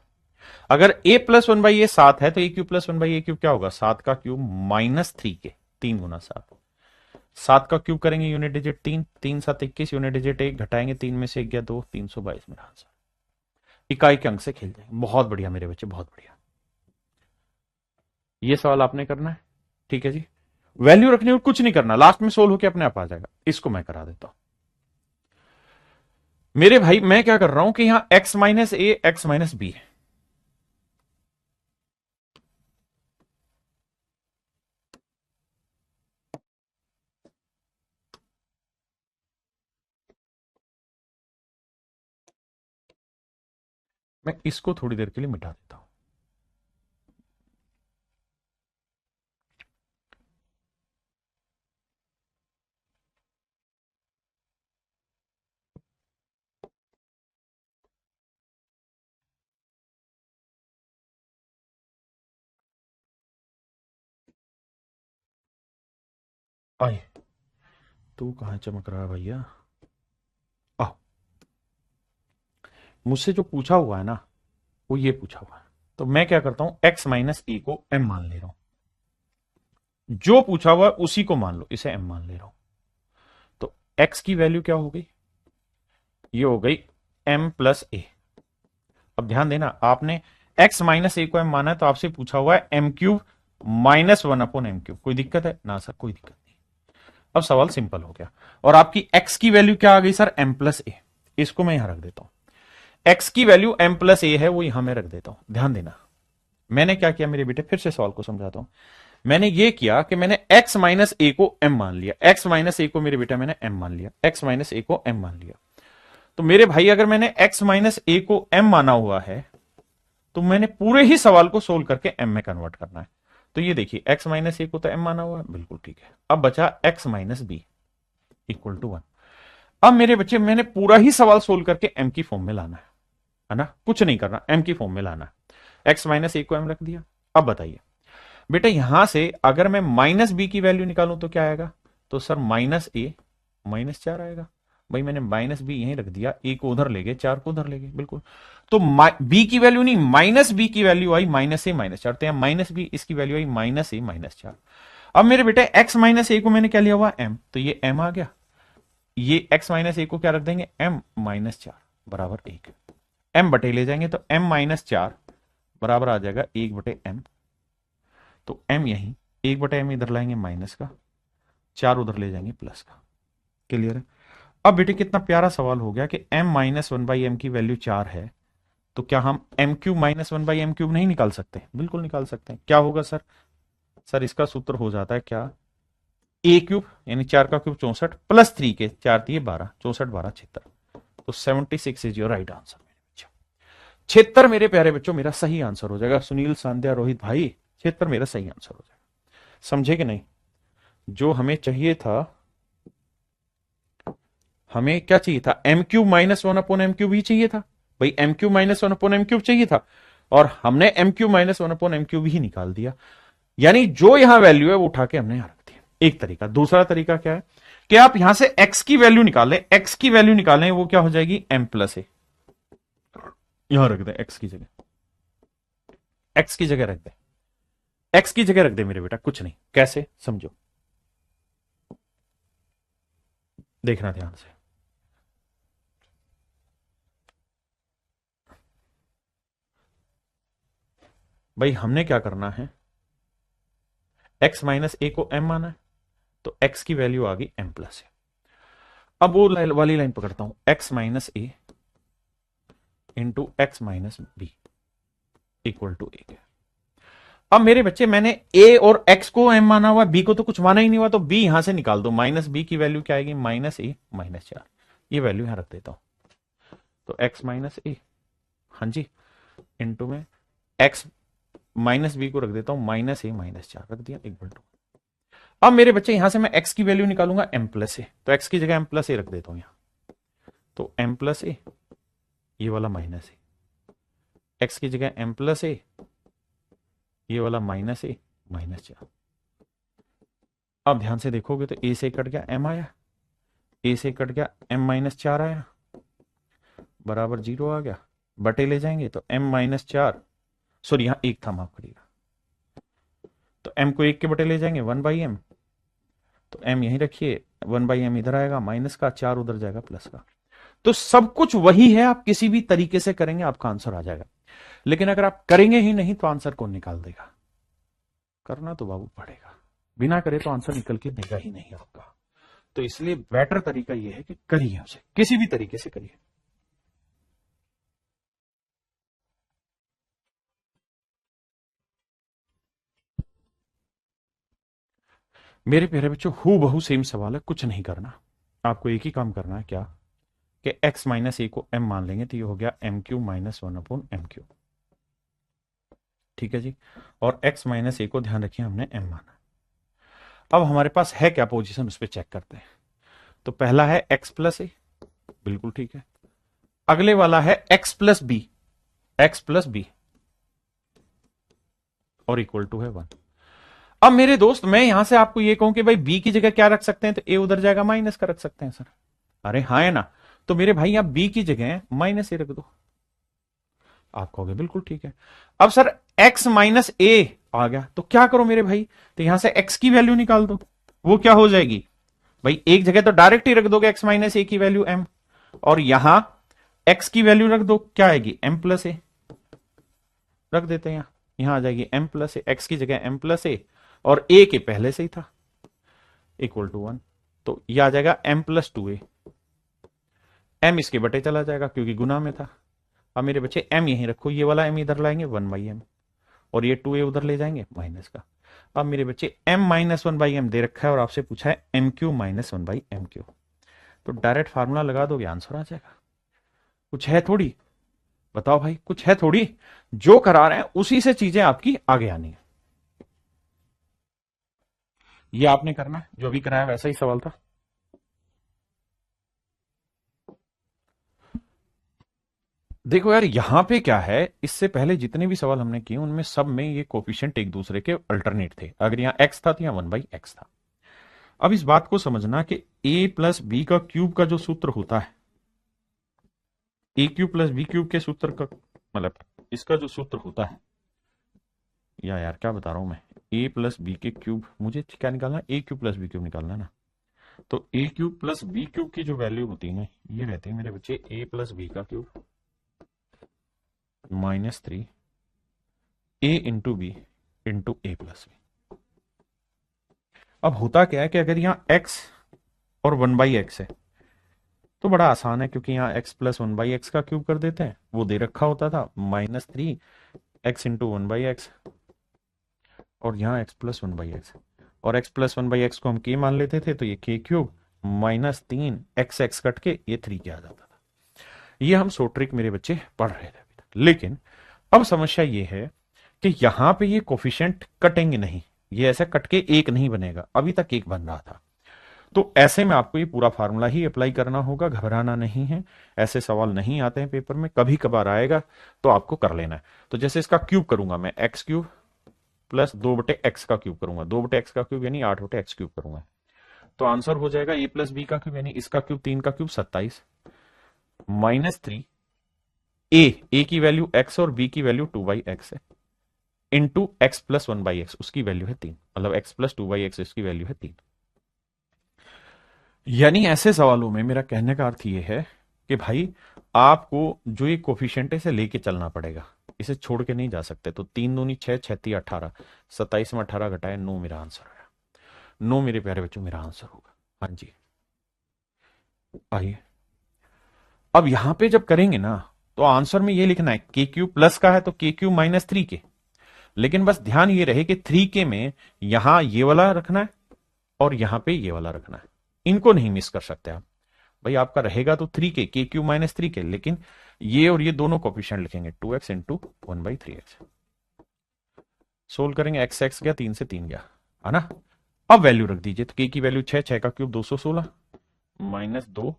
अगर a प्लस 1/a 7 है, तो a cube plus 1/a cube क्या होगा, 7 का क्यूब माइनस 3 के 3 गुना 7, 7 का क्यूब करेंगे यूनिट डिजिट 3, 3 7 21, यूनिट डिजिट 1, घटाएंगे 3 में से 1 गया 2, 322 मेरा आंसर। इकाई के अंक से खेल जाएंगे। बहुत बढ़िया मेरे बच्चे, बहुत बढ़िया। ये सवाल आपने करना है, ठीक है जी। वैल्यू रखनी और कुछ नहीं करना, लास्ट में सोल्व होकर अपने आप आ जाएगा। इसको मैं करा देता हूं मेरे भाई। मैं क्या कर रहा हूं कि यहां x माइनस ए एक्स माइनस बी है। मैं इसको थोड़ी देर के लिए मिटा देता हूं। आए, तू कहां चमक रहा है भैया? आओ। मुझसे जो पूछा हुआ है ना, वो ये पूछा हुआ है। तो मैं क्या करता हूं, x माइनस ए को m मान ले रहा हूं। जो पूछा हुआ है उसी को मान लो, इसे m मान ले रहा हूं। तो x की वैल्यू क्या हो गई? ये हो गई m प्लस ए। अब ध्यान देना, आपने x माइनस ए को m माना है, तो आपसे पूछा हुआ है m cube minus 1/m cube. कोई दिक्कत है ना सर? कोई दिक्कत नहीं। अब सवाल सिंपल हो गया। और आपकी x की वैल्यू क्या आ गई सर? m प्लस ए। इसको मैं यहां रख देता हूं। x की वैल्यू m प्लस ए है, वो यहां मैं रख देता हूं। ध्यान देना, मैंने क्या किया मेरे बेटे, फिर से सवाल को समझाता हूं। मैंने ये किया कि मैंने x माइनस ए को m मान लिया। x माइनस ए को मेरे बेटा मैंने m मान लिया। x माइनस ए को m मान लिया। तो मेरे भाई, अगर मैंने x माइनस ए को m माना हुआ है, तो मैंने पूरे ही सवाल को सोल्व करके m में कन्वर्ट करना है। तो ये देखिए, x माइनस ए को तो m माना हुआ है, बिल्कुल ठीक है। अब बचा x minus B equal to 1। अब मेरे बच्चे, मैंने पूरा ही सवाल सोल्व करके m की फॉर्म में लाना है ना? कुछ नहीं करना, m की फॉर्म में लाना है। x माइनस ए को m रख दिया। अब बताइए बेटा, यहां से अगर मैं माइनस बी की वैल्यू निकालूं तो क्या आएगा? तो सर माइनस ए माइनस 4 आएगा। भाई मैंने माइनस बी यहीं रख दिया, ए को उधर ले गए, 4 को उधर ले गए, बिल्कुल। तो बी की वैल्यू नहीं, माइनस बी की वैल्यू आई माइनस ए माइनस 4। तो यहां माइनस बी, इसकी वैल्यू आई माइनस ए माइनस 4। अब मेरे बेटे, एक्स माइनस ए को मैंने क्या लिया हुआ? एम। तो ये एम आ गया। ये एक्स माइनस ए को क्या रख देंगे? एम माइनस 4 बराबर 1। एम बटे ले जाएंगे तो एम माइनस 4 बराबर आ जाएगा 1/m। तो m यहीं, 1/m इधर लाएंगे माइनस का, 4 उधर ले जाएंगे प्लस का। क्लियर है? अब बेटे, कितना प्यारा सवाल हो गया कि m माइनस 1/m की वैल्यू 4 है, तो क्या हम m cube minus 1/m cube नहीं निकाल सकते? बिल्कुल निकाल सकते हैं। क्या होगा सर? सर इसका सूत्र हो जाता है क्या? a क्यूब यानी 4 का क्यूब 64 प्लस 3 के 4 दिए 12, 64 12 76। तो 76 इज योर राइट आंसर। 76 मेरे प्यारे बच्चों मेरा सही आंसर हो जाएगा। सुनील, सांध्या, रोहित भाई, 76 मेरा सही आंसर हो जाएगा। समझे कि नहीं? जो हमें चाहिए था, हमें क्या चाहिए था? M cube minus 1/m cube ही चाहिए था। भाई M cube minus 1/m cube चाहिए था, और हमने M cube minus 1/m cube ही निकाल दिया। यानी जो यहां वैल्यू है वो उठा के हमने यहां रख दिया। एक तरीका। दूसरा तरीका क्या है कि आप यहां से x की वैल्यू निकालें। x की वैल्यू निकालें, वो क्या हो जाएगी? m प्लस ए। यहां रख दें x की जगह, x की जगह रख दें, x की जगह रख दे मेरे बेटा। कुछ नहीं, कैसे समझो, देखना ध्यान से। भाई हमने क्या करना है, x माइनस ए को m माना है, तो x की वैल्यू आ गई m प्लस ए। अब वो वाली लाइन पकड़ता हूं, x minus A into X minus B equal to A. अब मेरे बच्चे, मैंने a और x को m माना हुआ, b को तो कुछ माना ही नहीं हुआ, तो b यहां से निकाल दो। माइनस b की वैल्यू क्या आएगी? माइनस ए माइनस 4। ये वैल्यू यहां रख देता हूं। तो x माइनस ए, हाँ जी, इंटू में x माइनस बी को रख देता हूं, माइनस ए माइनस 4 रख दिया इक्वल टू। अब मेरे बच्चे, यहां से मैं x की वैल्यू निकालूंगा m प्लस ए, तो x की जगह m प्लस ए रख देता हूं यहां। तो m प्लस ए, ये वाला माइनस ए, x की जगह m प्लस ए, ये वाला माइनस ए माइनस 4। अब ध्यान से देखोगे तो a से कट गया m आया, a से कट गया m माइनस 4 आया, बराबर 0 आ गया। बटे ले जाएंगे तो m माइनस 4, सॉरी यहां 1 था, माफ करिएगा। तो m को 1 के बटे ले जाएंगे 1/m, तो m यहीं रखिए, 1/m इधर आएगा माइनस का, 4 उधर जाएगा प्लस का। तो सब कुछ वही है, आप किसी भी तरीके से करेंगे आपका आंसर आ जाएगा। लेकिन अगर आप करेंगे ही नहीं तो आंसर कौन निकाल देगा? करना तो बाबू पड़ेगा, बिना करे तो आंसर निकल के देगा ही नहीं आपका। तो इसलिए बेटर तरीका यह है कि करिए उसे, किसी भी तरीके से करिए। मेरे प्यारे बच्चों, हु बहु सेम सवाल है, कुछ नहीं करना। आपको एक ही काम करना है, क्या कि x माइनस ए को m मान लेंगे, तो ये हो गया m Q minus 1/m Q. ठीक है जी। और x माइनस ए को ध्यान रखिए हमने m माना। अब हमारे पास है क्या पोजीशन, उस पर चेक करते हैं। तो पहला है x प्लस ए, बिल्कुल ठीक है। अगले वाला है x plus B, x plus B और इक्वल टू है 1। अब मेरे दोस्त मैं यहां से आपको ये कहूं कि भाई b की जगह क्या रख सकते हैं, तो a उधर जाएगा माइनस का रख सकते हैं सर। अरे हाँ है ना, तो मेरे भाई आप b की जगह माइनस ए रख दो। आप कहोगे बिल्कुल ठीक है। अब सर x माइनस ए आ गया, तो क्या करो मेरे भाई, तो यहां से x की वैल्यू निकाल दो। वो क्या हो जाएगी भाई, एक जगह तो डायरेक्ट ही रख दोगे x माइनस ए की वैल्यू m, और यहां x की वैल्यू रख दो, क्या आएगी m प्लस ए। रख देते हैं यहां आ जाएगी m प्लस ए, x की जगह m प्लस ए और a के पहले से ही था इक्वल टू 1, तो ये आ जाएगा m प्लस 2a। m इसके बटे चला जाएगा क्योंकि गुना में था। अब मेरे बच्चे m यहीं रखो, ये वाला m इधर लाएंगे 1/m, और ये 2a उधर ले जाएंगे माइनस का। अब मेरे बच्चे m माइनस 1/m दे रखा है और आपसे पूछा है m Q minus 1/m Q, तो डायरेक्ट फार्मूला लगा दोगे आंसर आ जाएगा। कुछ है थोड़ी, बताओ भाई, कुछ है थोड़ी, जो करा रहे हैं उसी से चीजें आपकी आगे आनी है। ये आपने करना है, जो भी कराया वैसा ही सवाल था। देखो यार यहां पे क्या है, इससे पहले जितने भी सवाल हमने किए उनमें सब में ये कोफिशिएंट एक दूसरे के अल्टरनेट थे। अगर यहां x था तो यहां 1/x था। अब इस बात को समझना कि a प्लस बी का क्यूब का जो सूत्र होता है, ए क्यूब प्लस बी क्यूब के सूत्र का मतलब इसका जो सूत्र होता है, या यार क्या बता रहा हूं मैं, a प्लस बी के क्यूब, मुझे क्या निकालना है, ए क्यूब प्लस बी क्यूब निकालना है ना। तो ए क्यूब प्लस बी क्यूब की जो वैल्यू होती है ना, ये रहती है मेरे बच्चे a प्लस बी का cube -3 a into B into A plus B. अब होता क्या है कि अगर यहां x और 1/x है तो बड़ा आसान है, क्योंकि यहां x प्लस 1/x का क्यूब कर देते हैं, वो दे रखा होता था -3 x इंटू 1/x, और यहां x प्लस 1/x, और x प्लस 1/x को हम k मान लेते थे, तो ये k क्यूब -3 x कट के ये 3 के आ जाता था। ये हम सो ट्रिक मेरे बच्चे पढ़ रहे थे अभी तक। लेकिन अब समस्या ये है कि यहां पे ये कोफिशिएंट कटेंगे नहीं, ये ऐसा कट के एक नहीं बनेगा, अभी तक एक बन रहा था। तो ऐसे में आपको ये पूरा फार्मूला ही अप्लाई करना होगा, घबराना नहीं है। ऐसे सवाल नहीं आते हैं पेपर में, कभी कभार आएगा तो आपको कर लेना है। तो जैसे इसका क्यूब करूंगा मैं, एक्स क्यूब प्लस 2/x का क्यूब करूंगा, 2/x का क्यूब यानी 8/x क्यूब करूंगा, तो आंसर हो जाएगा a प्लस बी का क्यूब यानी इसका क्यूब 3 का क्यूब 27 -3 a की वैल्यू x और b की वैल्यू 2/x है, इंटू x प्लस 1/x, उसकी वैल्यू है 3, मतलब x प्लस 2/x इसकी वैल्यू है 3। यानी ऐसे सवालों में मेरा कहने का अर्थ यह है कि भाई आपको जो ये कोफिशिएंट है इसे लेके चलना पड़ेगा, इसे छोड़ के नहीं जा सकते। तो 3 दूनी 6, 6 3 18, 27 में 18 घटाए 9 मेरा आंसर आया। 9 मेरे प्यारे बच्चों मेरा आंसर होगा। हाँ जी आइए, अब यहां पे जब करेंगे ना तो आंसर में ये लिखना है के क्यू प्लस का है तो के क्यू -3k, लेकिन बस ध्यान ये रहे कि 3k में यहां ये वाला रखना है और यहां पे ये वाला रखना है, इनको नहीं मिस कर सकते आप। भाई आपका रहेगा तो 3k, के क्यू -3k, लेकिन ये और ये दोनों कोफिशिएंट लिखेंगे 2x इंटू 1/3x। सोल्व करेंगे, x x गया 3 से 3 गया है ना। अब वैल्यू रख दीजिए, तो k की वैल्यू 6, 6 का क्यूब 216 -2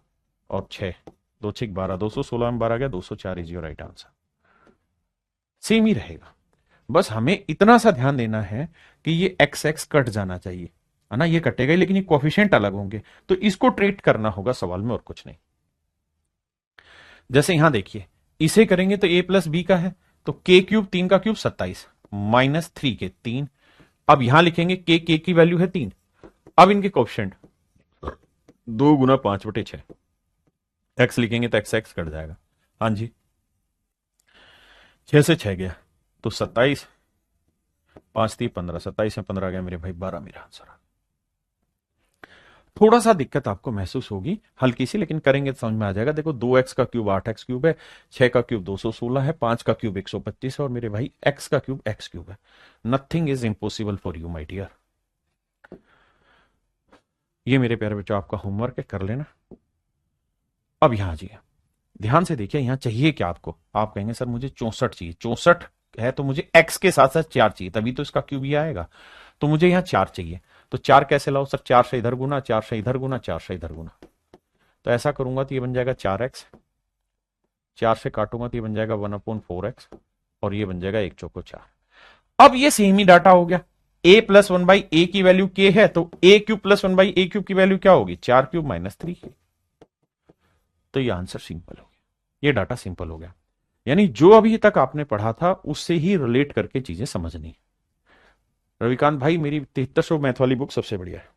और 6, 2 6 12, 216 में 12 गया 204 is your right answer. Same ही रहेगा, बस हमें इतना सा ध्यान देना है कि ये x x कट जाना चाहिए, है ना, ये कटेगा ही, लेकिन ये कोफिशिएंट अलग होंगे, तो इसको ट्रीट करना होगा सवाल में और कुछ नहीं। जैसे यहां देखिए, इसे करेंगे तो a प्लस बी का है, तो k क्यूब 3 का क्यूब 27 -3 के 3। अब यहां लिखेंगे k की वैल्यू है 3, अब इनके कोएफिशिएंट 2 × 5/6, एक्स लिखेंगे तो एक्स एक्स कट जाएगा। हाँ जी, 6 से 6 गया तो 27, 5 × 3 = 15, 27 में 15 गया मेरे भाई 12, मेरा आंसर। थोड़ा सा दिक्कत आपको महसूस होगी हल्की सी, लेकिन करेंगे तो समझ में आ जाएगा। देखो 2x³ 8x³ है, 6 का क्यूब 216 है, 5 का क्यूब 125 है, और मेरे भाई x का क्यूब x³ है। Nothing is impossible for you my dear. ये मेरे प्यारे बच्चों आपका होमवर्क है, कर लेना। अब यहां जी ध्यान से देखिए, यहां चाहिए क्या आपको। आप कहेंगे सर मुझे 64 चाहिए, 64 है तो मुझे x के साथ साथ 4 चाहिए, तभी तो इसका क्यूब ही आएगा। तो मुझे यहां 4 चाहिए, तो 4 कैसे लाओ सर? 4 से इधर गुना, 4 से इधर गुना, 4 से इधर गुना। तो ऐसा करूंगा तो ये बन जाएगा 4x, 4 से काटूंगा तो ये बन जाएगा 1/4x, और ये बन जाएगा 1 चौको 4। अब ये सेम ही डाटा हो गया। a + 1/a की वैल्यू k है, तो a³ + 1/a³ की वैल्यू क्या होगी? 4³ - 3। तो ये आंसर सिंपल हो गया, ये डाटा सिंपल हो गया। यानी जो अभी तक आपने पढ़ा था उससे ही रिलेट करके चीजें समझनी। रविकांत भाई मेरी 7300 मैथ वाली बुक सबसे बढ़िया है,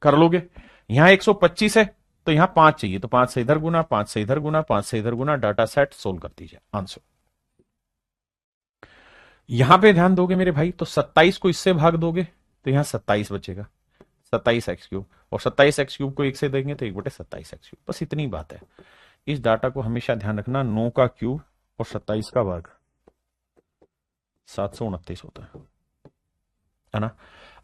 कर लोगे। यहां 125 है तो यहां 5 चाहिए, तो 5 से इधर गुना, 5 से इधर गुना, 5 से इधर गुना, डाटा सेट सोल्व कर दीजिए, आंसर। यहां पे ध्यान दोगे मेरे भाई तो 27 को इससे भाग दोगे तो यहां 27 बचेगा, 27x³, और 27x³ को 1 से देंगे तो 1/27x³। बस इतनी बात है। इस डाटा को हमेशा ध्यान रखना, 9 का क्यूब और 27 का वर्ग 729 होता है ना।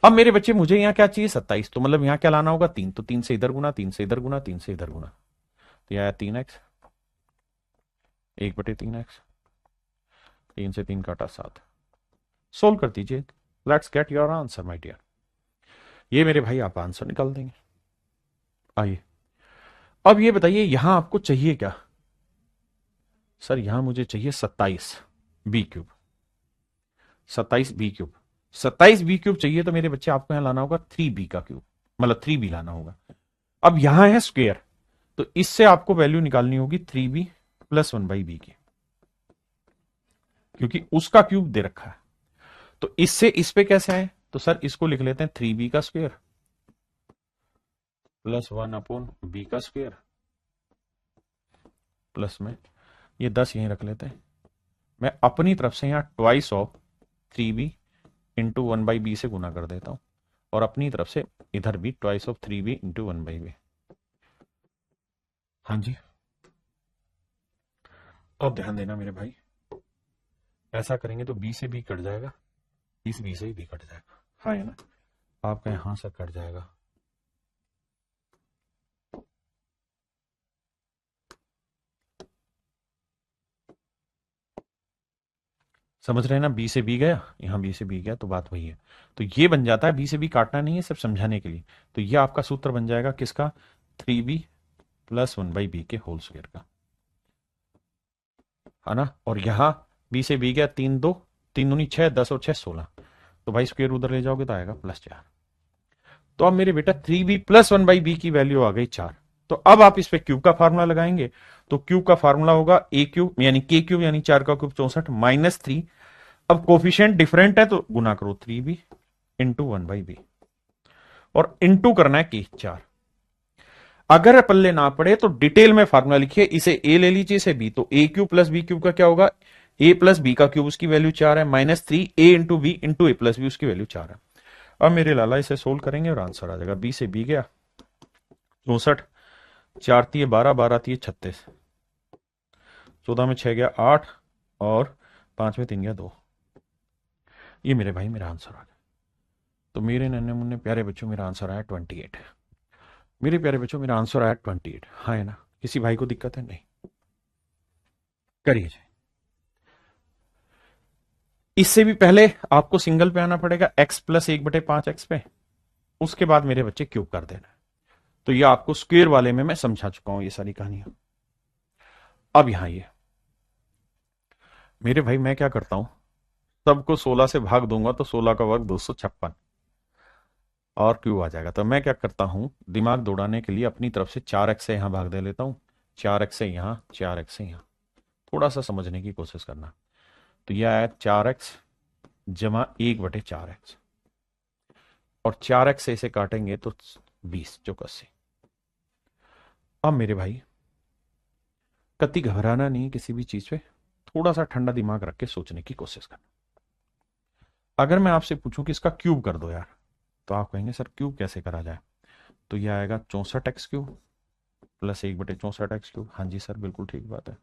अब मेरे बच्चे मुझे यहां क्या चाहिए? 27, तो मतलब यहां क्या लाना होगा? 3, तो 3 से इधर गुना, 3 से इधर गुना, 3 से इधर गुना, तो यह आया 3x, 1/3x, 3 से 3 काटा 7। सोल्व कर दीजिए, let's get your answer my dear. ये मेरे भाई आप आंसर निकाल देंगे। आइए अब ये बताइए यहां आपको चाहिए क्या? सर यहां मुझे चाहिए 27b³, 27b³, 27b³ चाहिए, तो मेरे बच्चे आपको यहां लाना होगा 3b का क्यूब, मतलब 3b लाना होगा। अब यहां है स्क्वायर, तो इससे आपको वैल्यू निकालनी होगी 3b + 1/b की, क्योंकि उसका क्यूब दे रखा है। तो इससे इस पे कैसे आए? तो सर इसको लिख लेते हैं 3b का स्क्वायर + 1/b का स्क्वायर, प्लस में ये 10 यहीं रख लेते हैं। मैं अपनी तरफ से यहां ट्वाइस ऑफ 3b × 1/b से गुना कर देता हूं, और अपनी तरफ से इधर भी ट्वाइस ऑफ 3b × 1/b। हाँ जी, अब ध्यान देना मेरे भाई, ऐसा करेंगे तो b से b कट जाएगा, इस b से भी कट जाएगा। हाँ है ना? आप कहें हाँ सर कट जाएगा, समझ रहे हैं ना? बी से बी गया, यहां बी से बी गया, तो बात वही है। तो ये बन जाता है, बी से बी काटना नहीं है, सिर्फ समझाने के लिए। तो ये आपका सूत्र बन जाएगा किसका? 3b + 1/b के होल स्क्वायर का, है ना। और यहां बी से बी गया, 3 2, 3 दूनी 6, 10 और 6 16, तो भाई स्क्वायर उधर ले जाओगे तो आएगा +4। तो अब मेरे बेटा 3b + 1/b की वैल्यू आ गई 4। तो अब आप इस पे क्यूब का फार्मूला लगाएंगे, तो क्यूब का फार्मूला होगा a³ यानी k³ यानी 4 का क्यूब 64 - 3। अब कोफिशिएंट डिफरेंट है तो गुना करो 3b × 1/b, और इंटू करना है k 4। अगर पल्ले ना पड़े तो डिटेल में फार्मूला लिखिए, इसे a ले लीजिए, इसे b, तो a³ + b³ का क्या होगा? a + b का क्यूब, उसकी वैल्यू 4 है, -3a × b × a + b, उसकी वैल्यू 4 है। अब मेरे लाला इसे सोल्व करेंगे और आंसर आ जाएगा। b से b गया 64, 4 × 3 = 12, 12 × 3 = 36, 14 में 6 गया 8, और 5 में 3 गया 2। ये मेरे भाई मेरा आंसर आ गया। तो मेरे नन्हे मुन्ने प्यारे बच्चों मेरा आंसर आया 28। मेरे प्यारे बच्चों मेरा आंसर आया 28। हाँ है ना? किसी भाई को दिक्कत है? नहीं, करिए। इससे भी पहले आपको सिंगल पे आना पड़ेगा, x + 1/5x पे, उसके बाद मेरे बच्चे क्यूब कर देना। तो ये आपको स्क्वायर वाले में मैं समझा चुका हूं ये सारी कहानियां। अब यहां ये मेरे भाई मैं क्या करता हूं, सबको 16 से भाग दूंगा तो 16 का वर्ग 256 और क्यूब आ जाएगा। तो मैं क्या करता हूं, दिमाग दौड़ाने के लिए अपनी तरफ से 4x से यहां भाग दे लेता हूं, 4x से यहां, 4x से यहां, थोड़ा सा समझने की कोशिश करना। तो यह आया 4x = 1/4x, और 4x से इसे काटेंगे तो 20 चौक 80। अब मेरे भाई कति घबराना नहीं किसी भी चीज पे, थोड़ा सा ठंडा दिमाग रख के सोचने की कोशिश करना। अगर मैं आपसे पूछूं कि इसका क्यूब कर दो यार, तो आप कहेंगे सर क्यूब कैसे करा जाए? तो यह आएगा 64x³ प्लस 1/64x³। हाँ जी सर बिल्कुल ठीक बात है।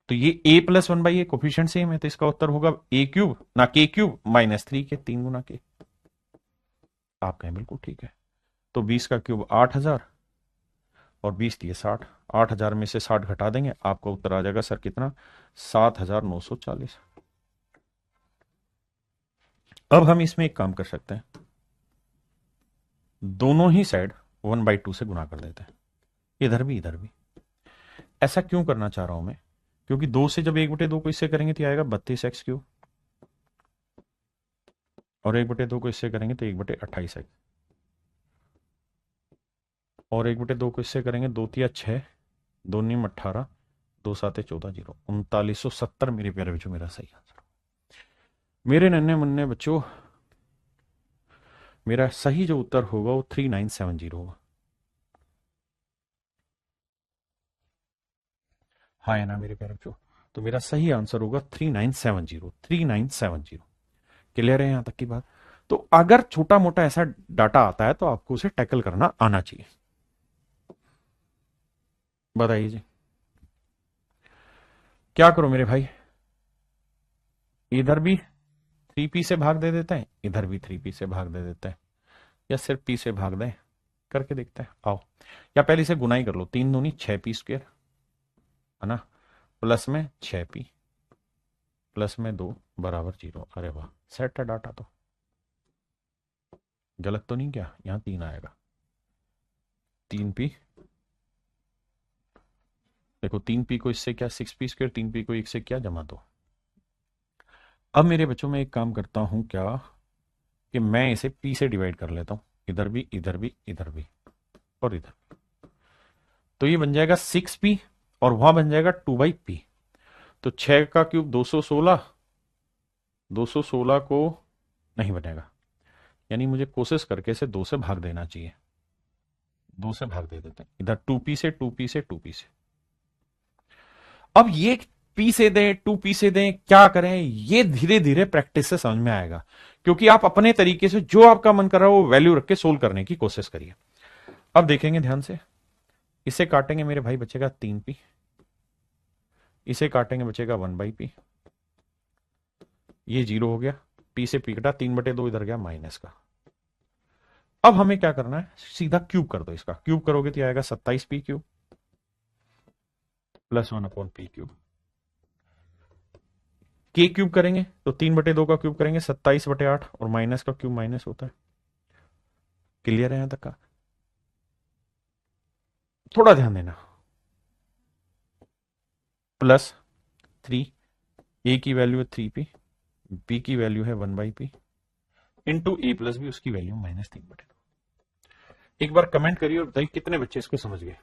तो ये a+1/a कोफिशिएंट सेम है, तो इसका उत्तर होगा a³ ना k³ -3 के 3 गुना के। आप कहें बिल्कुल ठीक है। तो 20 का क्यूब 8000 और 20 दिए 60। 8000 में से 60 घटा देंगे, आपका उत्तर आ जाएगा सर कितना? 7940। अब हम इसमें एक काम कर सकते हैं, दोनों ही साइड 1/2 से गुना कर देते हैं, इधर भी इधर भी। ऐसा क्यों करना चाह रहा हूं मैं? क्योंकि 2 से जब 1/2 को इससे करेंगे तो आएगा 32x³ और 1/2 को इससे करेंगे तो 1/28x और 1/2 को इससे करेंगे 2 तिया 6, 2 नीम 18, 2 7 14, 0 3970। मेरे प्यारे बच्चों मेरा सही आंसर। मेरे नन्हे मुन्ने बच्चों, मेरा सही जो उत्तर होगा वो 3970 होगा। हाँ है ना मेरे प्यारे बच्चों? तो मेरा सही आंसर होगा 3970, 3970। क्लियर है यहां तक की बात? तो अगर छोटा मोटा ऐसा डाटा आता है तो आपको उसे टैकल करना आना चाहिए। बताइए जी, क्या करो मेरे भाई? इधर भी 3p से भाग दे देते हैं, इधर भी 3p से भाग दे देते हैं, या सिर्फ p से भाग दें? करके देखते हैं, आओ। या पहले से गुनाई कर लो, 3 दूनी 6p² है ना, प्लस में 6p प्लस में 2 बराबर 0। अरे वाह, सेट है डाटा तो। गलत तो नहीं क्या? यहां 3 आएगा, 3p। देखो 3p को इससे क्या 6p², 3p को 1 से क्या जमा दो। अब मेरे बच्चों में एक काम करता हूं क्या, कि मैं इसे p से डिवाइड कर लेता हूं, इधर भी इधर भी इधर भी और इधर भी। तो ये बन जाएगा 6p और वहां बन जाएगा 2/p। तो 6 का क्यूब 216, 216 को नहीं बनेगा, यानी मुझे कोशिश करके इसे 2 से भाग देना चाहिए। 2 से भाग दे देते हैं, इधर 2p से 2p से 2p से। अब ये p से दें 2p से दें क्या करें, ये धीरे धीरे प्रैक्टिस से समझ में आएगा। क्योंकि आप अपने तरीके से जो आपका मन कर रहा है वो वैल्यू रख के सोल्व करने की कोशिश करिए। अब देखेंगे ध्यान से, इसे काटेंगे मेरे भाई बचेगा 3p, इसे काटेंगे बचेगा 1/p। ये 0 हो गया, p से p कटा, 3/2 इधर गया माइनस का। अब हमें क्या करना है, सीधा क्यूब कर दो। इसका क्यूब करोगे तो आएगा 27p³ प्लस 1/p³। के क्यूब करेंगे तो 3/2 का क्यूब करेंगे 27/8 और माइनस का क्यूब माइनस होता है। क्लियर है यहां तक का? थोड़ा ध्यान देना। प्लस 3, ए की वैल्यू है 3p, बी की वैल्यू है 1/p into A plus B, उसकी वैल्यू -3/2। एक बार कमेंट करिए और बताइए कितने बच्चे इसको समझ गए।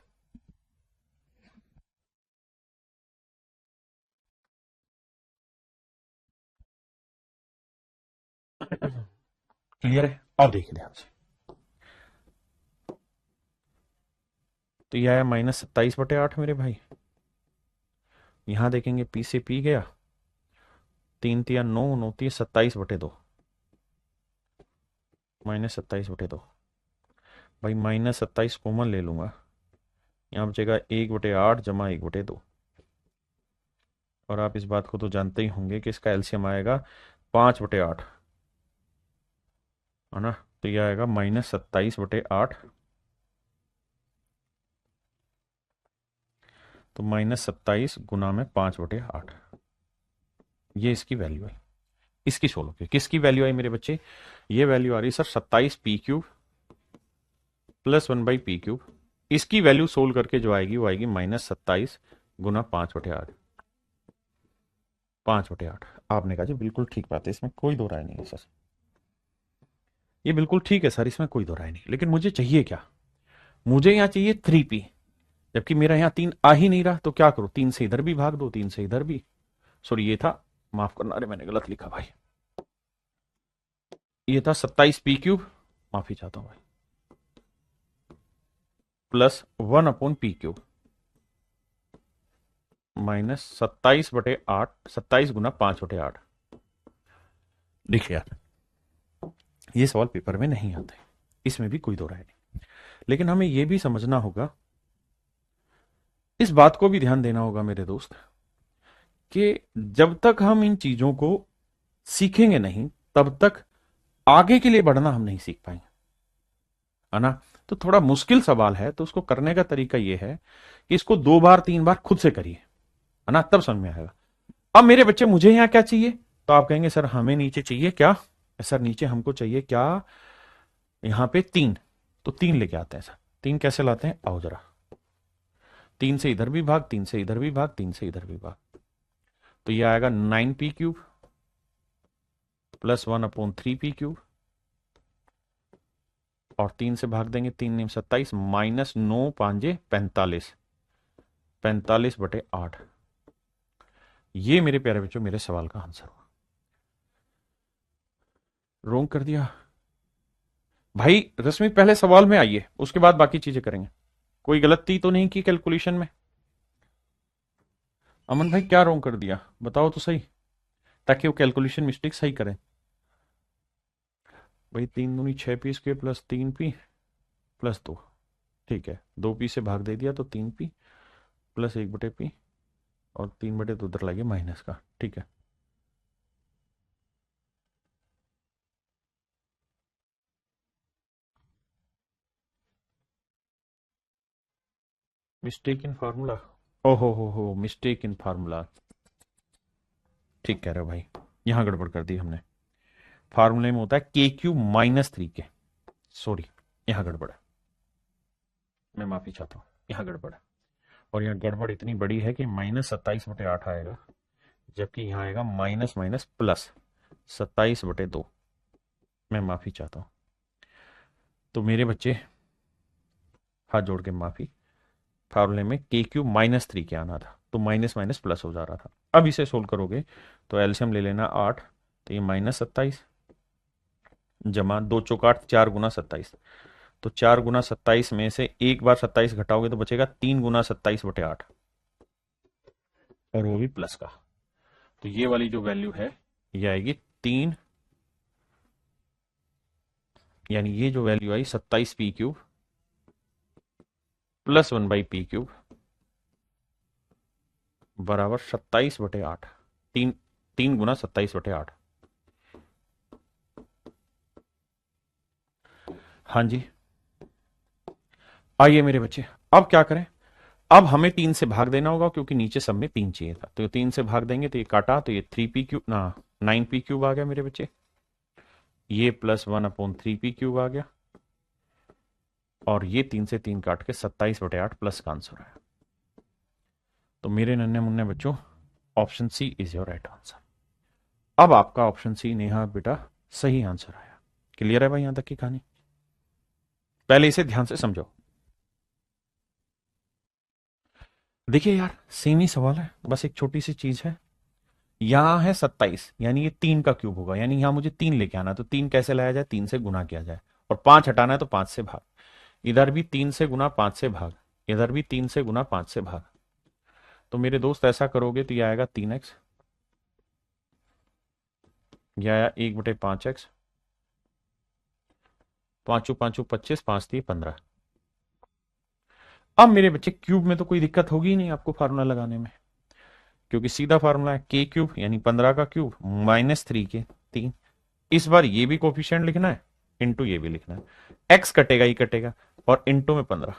क्लियर है? अब देखिए ध्यान से, तो यह आया -27/8 मेरे भाई। यहां देखेंगे पी से पी गया, 3 तिया 9, 9 तिया 27/2, -27/2। भाई -27 कॉमन ले लूंगा, यहां बचेगा 1/8 जमा 1/2। और आप इस बात को तो जानते ही होंगे कि इसका एलसीएम आएगा 5/8 है ना। तो यह आएगा -27/8। तो -27 गुना में 5/8, ये इसकी वैल्यू है। इसकी सोल्व की, किसकी वैल्यू आई मेरे बच्चे? ये वैल्यू आ रही है सर 27p³ प्लस 1/p³। इसकी वैल्यू सोल्व करके जो आएगी वो आएगी -27 गुना 5/8। 5/8। आपने कहा जी बिल्कुल ठीक बात है, इसमें कोई दो राय नहीं है सर, ये बिल्कुल ठीक है सर, इसमें कोई दो राय नहीं। लेकिन मुझे चाहिए क्या? मुझे यहां चाहिए 3p, जबकि मेरा यहां 3 आ ही नहीं रहा। तो क्या करो, 3 से इधर भी भाग दो, 3 से इधर भी। सॉरी ये था, माफ करना, अरे मैंने गलत लिखा भाई। ये था 27p³ माफी चाहता हूं भाई, प्लस 1/p³ माइनस 27/8, 27 गुना 5/8। देखिए यार, ये सवाल पेपर में नहीं आते, इसमें भी कोई दो राय नहीं, लेकिन हमें यह भी समझना होगा, इस बात को भी ध्यान देना होगा मेरे दोस्त, कि जब तक हम इन चीजों को सीखेंगे नहीं तब तक आगे के लिए बढ़ना हम नहीं सीख पाएंगे, है ना। तो थोड़ा मुश्किल सवाल है, तो उसको करने का तरीका यह है कि इसको 2 बार 3 बार खुद से करिए, है ना, तब समझ में आएगा। अब मेरे बच्चे मुझे यहां क्या चाहिए, तो आप कहेंगे सर हमें नीचे चाहिए क्या, सर नीचे हमको चाहिए क्या, यहां पे 3, तो 3 लेके आते हैं सर। 3 कैसे लाते हैं, आओ जरा, 3 से इधर भी भाग, 3 से इधर भी भाग, 3 से इधर भी भाग, तो ये आएगा 9p³ प्लस 1/3p³ और 3 से भाग देंगे, 3 27 माइनस 9 5 45, 45/8। ये मेरे प्यारे बच्चों मेरे सवाल का आंसर हुआ। रोंग कर दिया भाई, रश्मि पहले सवाल में आइए, उसके बाद बाकी चीजें करेंगे। कोई गलती तो नहीं की कैलकुलेशन में? अमन भाई क्या रोंग कर दिया बताओ तो सही, ताकि वो कैलकुलेशन मिस्टेक सही करें। भाई 3 दूनी 6p² प्लस 3p प्लस 2, ठीक है, 2p से भाग दे दिया तो 3p प्लस 1/p और 3/2 उधर लगे माइनस का, ठीक है। मिस्टेक इन फार्मूला, ओहो हो मिस्टेक इन फार्मूला, ठीक कह रहे हो भाई, यहां गड़बड़ कर दी हमने। फार्मूले में होता है KQ-3 सॉरी, यहां गड़बड़ है, मैं माफी चाहता हूं, यहां गड़बड़ है। और यहां गड़बड़ इतनी बड़ी है कि -27/8 आएगा, जबकि यहां आएगा माइनस माइनस प्लस 27/2। मैं माफी चाहता हूं, तो मेरे बच्चे हाथ जोड़ के माफी, फार्मूले में KQ-3 के आना था, तो माइनस माइनस प्लस हो जा रहा था। अब इसे सोल्व करोगे तो एलसीएम ले लेना 8, तो ये -27 जमा 2 चौक 8, 4 गुना 27, तो 4 गुना 27 में से एक बार 27 घटाओगे तो बचेगा 3 गुना 27/8, और वो भी प्लस का। तो ये वाली जो वैल्यू है ये आएगी 3, यानी ये जो वैल्यू आई 27p³ प्लस 1/p³ बराबर 27/8, 3 गुना 27/8। हाँ जी, आइए मेरे बच्चे, अब क्या करें, अब हमें 3 से भाग देना होगा, क्योंकि नीचे सब में 3 चाहिए था, तो 3 से भाग देंगे तो ये काटा, तो ये 3p³ ना 9p³ आ गया मेरे बच्चे, ये प्लस 1/3p³ आ गया, और ये 3 से 3 काट के 27/8 प्लस का आंसर है। तो मेरे नन्हे मुन्ने बच्चों, option C is your right answer. अब आपका ऑप्शन सी नेहा बेटा सही आंसर आया। क्लियर है भाई यहां तक की कहानी? पहले इसे ध्यान से समझो। देखिए यार, सेम ही सवाल है, बस एक छोटी सी चीज है, यहां है 27, यानी ये 3 का क्यूब होगा, यानी यहां मुझे 3 लेके आना, तो 3 कैसे लाया जाए, 3 से गुना किया जाए, और 5 हटाना है तो 5 से भाग, इधर भी 3 से गुना 5 से भाग, इधर भी 3 से गुना 5 से भाग। तो मेरे दोस्त ऐसा करोगे तो यह आएगा 3x, यह आया 1/5x, 5 5 25, 5 3 15। अब मेरे बच्चे क्यूब में तो कोई दिक्कत होगी ही नहीं आपको फार्मूला लगाने में, क्योंकि सीधा फार्मूला है k³ यानी 15 का क्यूब -3 के 3। इस बार ये भी कोफिशिएंट लिखना है, इंटू ये भी लिखना है, x कटेगा ही कटेगा, और इंटू में 15,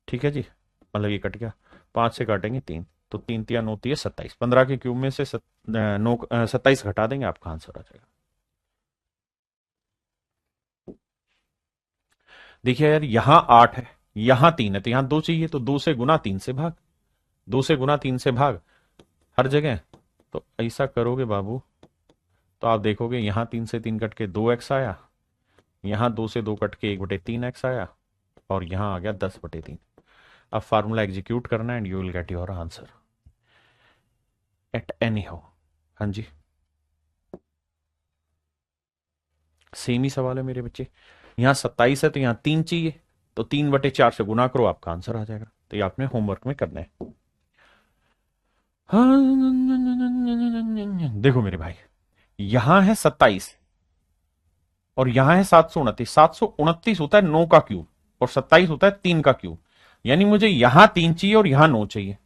ठीक है जी, मतलब ये कट गया, 5 से काटेंगे 3, तो 3 3 9 3 27, 15 के क्यूब में से 27 घटा देंगे, आपका आंसर आ जाएगा। देखिए यार, यहां 8 है, यहां 3 है, तो यहां 2 चाहिए, तो 2 से गुना 3 से भाग, 2 से गुना 3 से भाग हर जगह। तो ऐसा करोगे बाबू, तो आप देखोगे यहां 3 से 3 कट के 2x आया, यहां 2 से 2 कट के 1/3x आया, और यहां आ गया 10/3। अब फार्मूला एग्जीक्यूट करना and you will get your answer at any how. हाँ जी, सेम ही सवाल है मेरे बच्चे, यहां 27 है तो यहां 3 चाहिए, तो 3/4 से गुना करो, आपका आंसर आ जाएगा। तो ये आपने होमवर्क में करना है। हाँ, देखो मेरे भाई, यहां है 27 और यहां है 729। 729 होता है 9 का क्यूब और 27 होता है 3 का क्यूब, यानी मुझे यहां 3 चाहिए और यहां 9 चाहिए।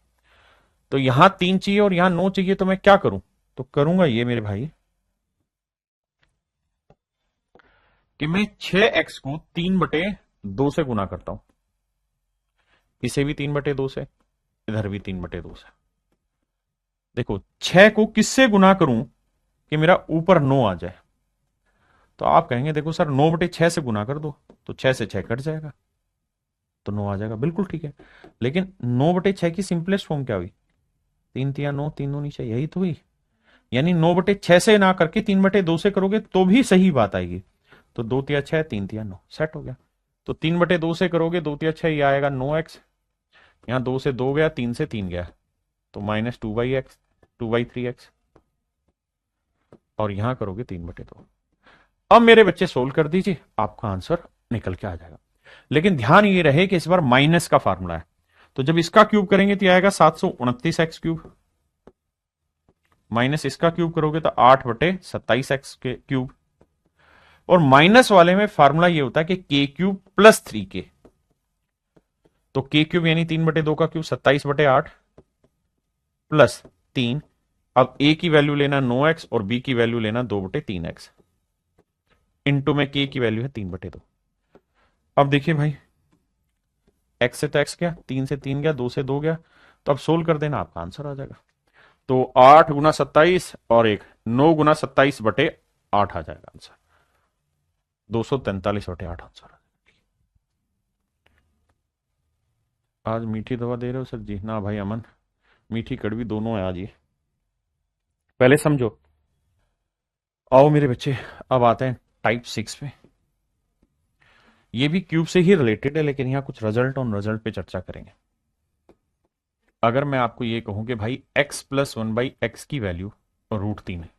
तो यहां 3 चाहिए और यहां 9 चाहिए, तो मैं क्या करूं? तो करूंगा ये मेरे भाई कि मैं 6x को 3/2 से गुना करता हूं, इसे भी 3/2 से, इधर भी 3/2 से। देखो 6 को किससे गुना करूं कि मेरा ऊपर 9 आ जाए? तो आप कहेंगे देखो सर 9/6 से गुना कर दो, तो 6 से 6 कट जाएगा तो 9 आ जाएगा, बिल्कुल ठीक है। लेकिन 9/6 की सिंपलेस्ट फॉर्म क्या हुई? 3 3 9, 3 नीचे, यही तो हुई। यानी 9/6 से ना करके 3/2 से करोगे तो भी सही बात आएगी। तो 2 3 6, 3 3 9, सेट हो गया। तो 3/2 से करोगे, 2 3 6, ये आएगा 9x, यहां 2 से 2 गया, 3 से 3 गया, तो -2/x, 2/3x, और यहां करोगे 3/2। अब मेरे बच्चे सोल्व कर दीजिए, आपका आंसर निकल के आ जाएगा। लेकिन ध्यान ये रहे कि इस बार माइनस का फार्मूला है, तो जब इसका क्यूब करेंगे तो आएगा 729x3, माइनस इसका क्यूब करोगे तो 8/27x के क्यूब, और माइनस वाले में फार्मूला ये होता है कि k³ + 3k। तो k³ यानी 3/2 का क्यूब 27/8 प्लस 3। अब a की वैल्यू लेना 9x और b की वैल्यू लेना 2/3x, इंटू में k की वैल्यू है 3/2। अब देखिए भाई, x से तो x गया, 3 से 3 गया, 2 से 2 गया, तो अब सोल्व कर देना, आपका आंसर आ जाएगा। तो 8 गुना 27 और एक 9 गुना 27/8 आ जाएगा आंसर, 243/8 आंसर। आज मीठी दवा दे रहे हो सर जी? ना भाई अमन, मीठी कड़वी दोनों है आज ये, पहले समझो। आओ मेरे बच्चे, अब आते हैं टाइप 6 में। ये भी क्यूब से ही रिलेटेड है, लेकिन यहां कुछ रिजल्ट ऑन रिजल्ट पे चर्चा करेंगे। अगर मैं आपको ये कहूं कि भाई x+1/x की वैल्यू √3 है,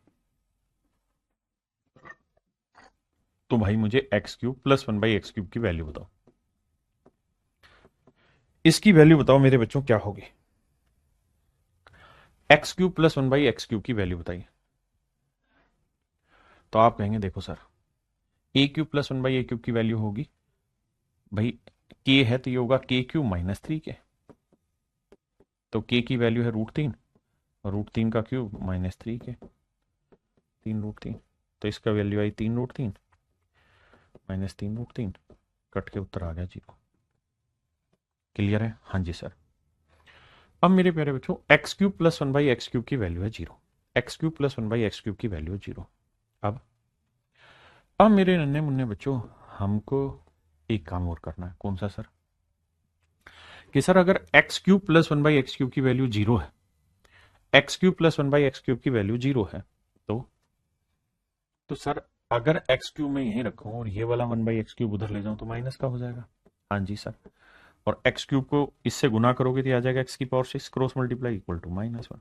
तो भाई मुझे x³ +1/x³ की वैल्यू बताओ। इसकी वैल्यू बताओ मेरे बच्चों क्या होगी? x³ +1/x³ की वैल्यू बताइए। तो आप कहेंगे देखो सर, a³ +1/a³ की वैल्यू होगी भाई, k है तो ये होगा k³ -3k। तो k की वैल्यू है √3, √3 का क्यूब -3k, 3√3। तो इसका वैल्यू आई 3√3 -3√3, कट के उत्तर आ गया 0। क्लियर है? हाँ जी सर। अब मेरे प्यारे बच्चों, x³ +1/x³ की वैल्यू है 0, x³ +1/x³ की वैल्यू है 0। अब मेरे नन्हे मुन्ने बच्चों, हमको एक काम और करना है। कौन सा सर? कि सर अगर x³ +1/x³ की वैल्यू 0 है, x³ +1/x³ की वैल्यू 0 है, तो सर अगर x³ में यहीं रखूं और ये वाला 1/x³ उधर ले जाऊं तो माइनस का हो जाएगा। हाँ जी सर। और x³ को इससे गुना करोगे तो आ जाएगा x⁻6 cross multiply equal to -1।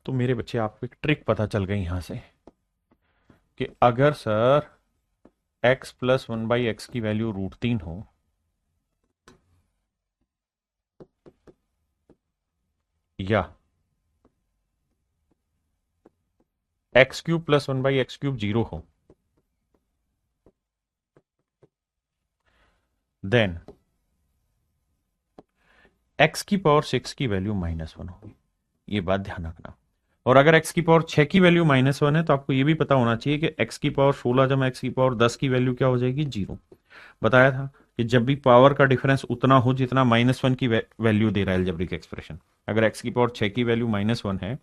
तो मेरे बच्चे, आपको एक ट्रिक पता चल गई यहां से कि अगर सर x+1/x की वैल्यू √3 हो, या x³ +1/x³ 0 हो, देन x⁻6 की वैल्यू -1 होगी। ये बात ध्यान रखना। और अगर x⁻6 की वैल्यू -1 है, तो आपको ये भी पता होना चाहिए कि x⁻16 जमा x⁻10 की वैल्यू क्या हो जाएगी? 0। बताया था कि जब भी पावर का डिफरेंस उतना हो जितना -1 की वैल्यू दे रहा है एल्जेब्रिक एक्सप्रेशन, अगर x⁻6 की वैल्यू -1 है,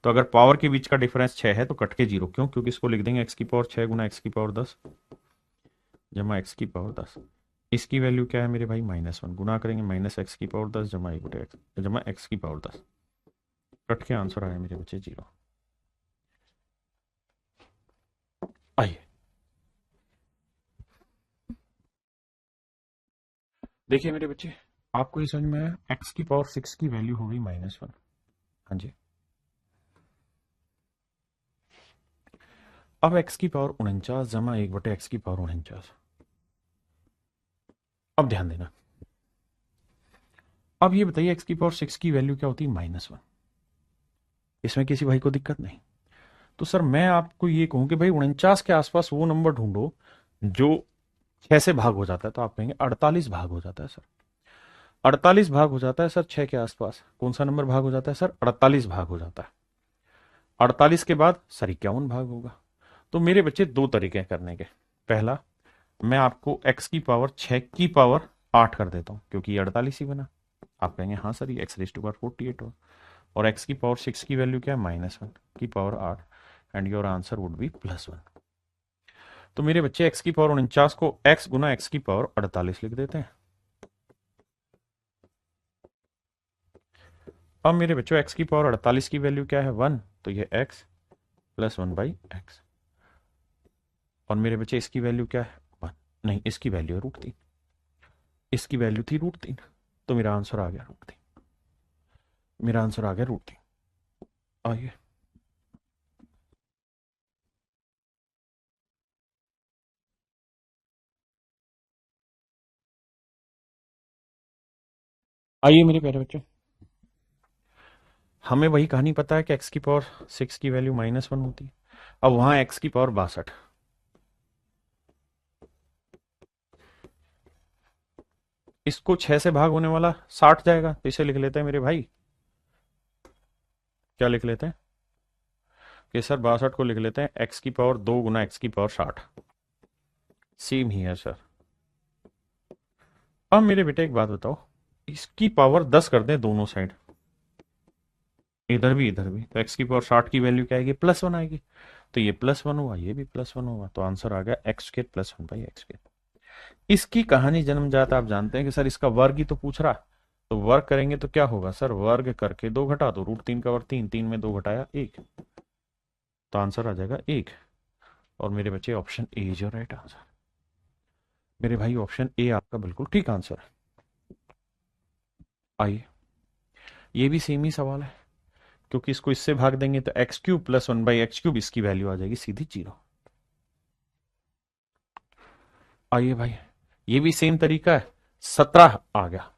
तो अगर पावर के बीच का डिफरेंस 6 है तो कट के 0। क्यों? क्योंकि इसको लिख देंगे x⁻6 गुना x⁻10 जमा x⁻10। इसकी वैल्यू क्या है मेरे भाई? -1। गुना करेंगे -x⁻10 जमा 1/x जमा x⁻10, कट के आंसर आया मेरे बच्चे 0। आइए देखिए मेरे बच्चे, आपको ये समझ में आया? x⁻6 की वैल्यू हो गई -1। हाँ जी। अब एक्स की पावर 49 जमा 1/x की पावर 49। अब ध्यान देना, अब ये बताइए एक्स की पावर 6 की वैल्यू क्या होती है? -1। इसमें किसी भाई को दिक्कत नहीं। तो सर मैं आपको ये कहूं कि भाई 49 के आसपास वो नंबर ढूंढो जो 6 से भाग हो जाता है, तो आप कहेंगे 48 भाग हो जाता है सर। 48 भाग हो जाता है सर 6 के आसपास। कौन सा नंबर भाग हो जाता है सर? 48 भाग हो जाता है। 48 के बाद सर 51 भाग होगा। तो मेरे बच्चे दो तरीके हैं करने के। पहला, मैं आपको x की पावर 6 की पावर 8 कर देता हूं, क्योंकि ये 48 ही बना। आप कहेंगे हाँ सर ये x रेज टू पावर 48 हो, और x की पावर 6 की वैल्यू क्या है? -1 की power 8, and your answer would be +1। तो मेरे बच्चे x की पावर 49 को x गुना x की पावर 48 लिख देते हैं। अब मेरे बच्चों x की पावर 48 की वैल्यू क्या है? 1, तो ये x प्लस 1/x। और मेरे बच्चे इसकी वैल्यू क्या है? 1 नहीं, इसकी वैल्यू है √3। इसकी वैल्यू थी √3, तो मेरा आंसर आ गया √3। मेरा आंसर आ गया √3। आइए, आइए मेरे प्यारे बच्चों, हमें वही कहानी पता है कि x की पावर 6 की वैल्यू -1 होती है। अब वहां x की पावर 62, इसको 6 से भाग होने वाला 60 जाएगा, तो इसे लिख लेते हैं मेरे भाई। क्या लिख लेते हैं कि सर 62 को लिख लेते हैं x की पावर 2 गुना x की पावर 60। सेम ही है सर। अब मेरे बेटे एक बात बताओ, इसकी पावर 10 कर दें दोनों साइड, इधर भी, तो x की पावर 60 की वैल्यू क्या आएगी? +1 आएगी। तो ये +1 हुआ, ये भी +1 होगा, तो आंसर आ गया x² + 1/x²। इसकी कहानी जन्मजात आप जानते हैं कि सर इसका वर्ग ही तो पूछ रहा। तो वर्ग करेंगे तो क्या होगा सर? वर्ग करके 2 घटा दो, √3 का वर्ग 3, 3 में 2 घटाया 1, तो आंसर आ जाएगा 1। और मेरे बच्चे option A is your right answer. मेरे भाई ऑप्शन ए आपका बिल्कुल ठीक आंसर है। आइए, ये भी सेम ही सवाल है, क्योंकि इसको इससे भाग देंगे तो x³ + 1/x³, इसकी वैल्यू आ जाएगी सीधी 0। आइए भाई, ये भी सेम तरीका है। 17 आ गया।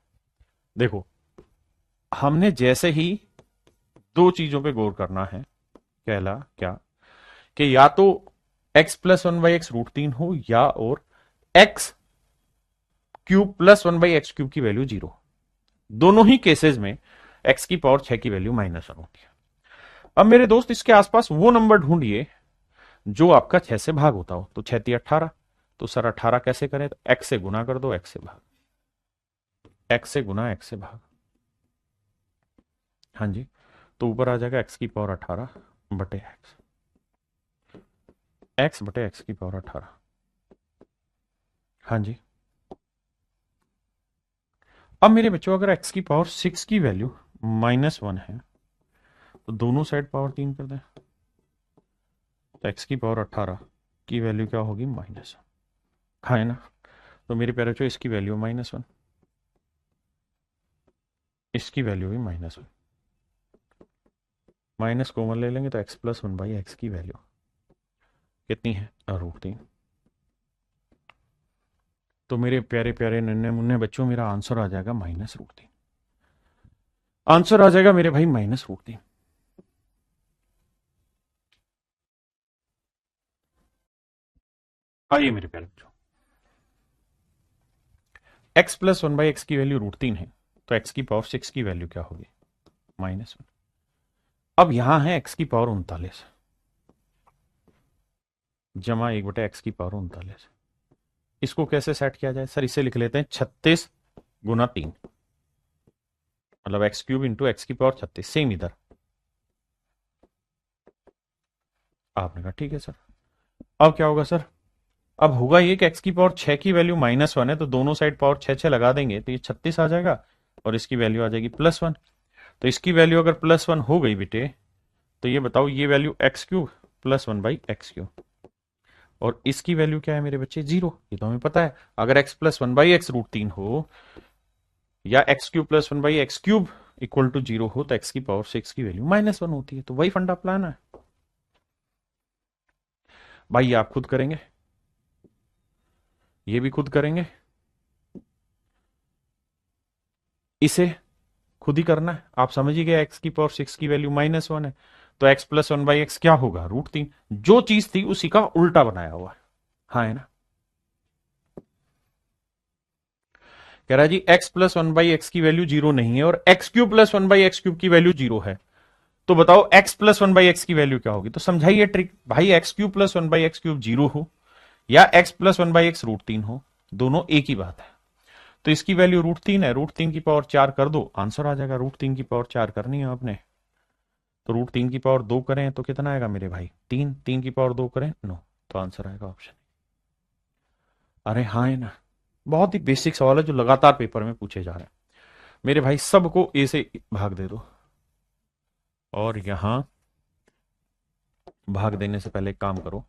देखो, हमने जैसे ही दो चीजों पे गौर करना है, पहला क्या कि या तो x + 1/x √3 हो, या और x³ + 1/x³ की वैल्यू 0। दोनों ही केसेस में x की पावर 6 की वैल्यू -1 होती है। अब मेरे दोस्त इसके आसपास वो नंबर ढूंढिए जो आपका 6 से भाग होता हो। तो 6 × 18, तो सर 18 कैसे करें? तो x से गुना कर दो, x से भाग, x से गुना x से भाग। हाँ जी, तो ऊपर आ जाएगा x की पावर 18/x, x/x की पावर 18। हाँ जी। अब मेरे बच्चों अगर x की पावर 6 की वैल्यू -1 है, तो दोनों साइड पावर 3 कर दें, तो x की पावर 18 की वैल्यू क्या होगी? -1। हाँ है ना? तो मेरे प्यारे बच्चों इसकी वैल्यू -1, इसकी वैल्यू भी -1, माइनस कॉमन ले लेंगे तो x + 1/x की वैल्यू कितनी है? √3। तो मेरे प्यारे प्यारे नन्हे मुन्ने बच्चों, मेरा आंसर आ जाएगा -√3। आंसर आ जाएगा मेरे भाई -√3। आइए मेरे प्यारे बच्चों, x + 1/x की वैल्यू √3 है, तो x की पावर 6 की वैल्यू क्या होगी? -1। अब यहां है x की पावर 39 जमा 1/x की पावर 39। इसको कैसे सेट किया जाए सर? इसे लिख लेते हैं 36 गुना 3, मतलब x³ × x की पावर 36। सेम इधर आपने कहा ठीक है सर। अब क्या होगा सर? अब होगा ये कि x की पावर 6 की वैल्यू -1 है, तो दोनों साइड पावर 6 लगा देंगे तो ये 36 आ जाएगा, और इसकी वैल्यू आ जाएगी +1। तो इसकी वैल्यू अगर +1 हो गई बेटे, तो ये बताओ ये वैल्यू x³ + 1/x³, और इसकी वैल्यू क्या है मेरे बच्चे? 0। ये तो हमें पता है, अगर x + 1/x √3 हो, या x³ + 1/x³ = 0 हो, तो x की पावर 6 की वैल्यू -1 होती है। तो वही फंडा प्लान है। भाई ये आप खुद करेंगे, ये भी खुद करेंगे, इसे खुद ही करना है। आप समझ ही गए, एक्स की पावर 6 की वैल्यू -1 है, तो एक्स प्लस 1/x क्या होगा, √3। जो चीज थी उसी का उल्टा बनाया हुआ है। हाँ है ना। कह रहा है जी x प्लस 1/x की वैल्यू 0 नहीं है और x³ प्लस 1/x³ की वैल्यू 0 है, तो बताओ x प्लस 1/x की वैल्यू क्या होगी। तो समझाइए ट्रिक भाई, x³ प्लस 1/x³ 0 हो या x प्लस 1/x √3 हो, दोनों एक ही बात है। तो इसकी वैल्यू √3 है, √3 की पावर 4 कर दो, आंसर आ जाएगा। √3 की पावर 4 करनी है आपने, तो √3 की पावर 2 करें तो कितना आएगा मेरे भाई, 3। 3 की पावर 2 करें 9, तो आंसर आएगा ऑप्शन। अरे हाँ है ना, बहुत ही बेसिक सवाल है जो लगातार पेपर में पूछे जा रहे हैं मेरे भाई। सबको ए से भाग दे दो, और यहां भाग देने से पहले एक काम करो,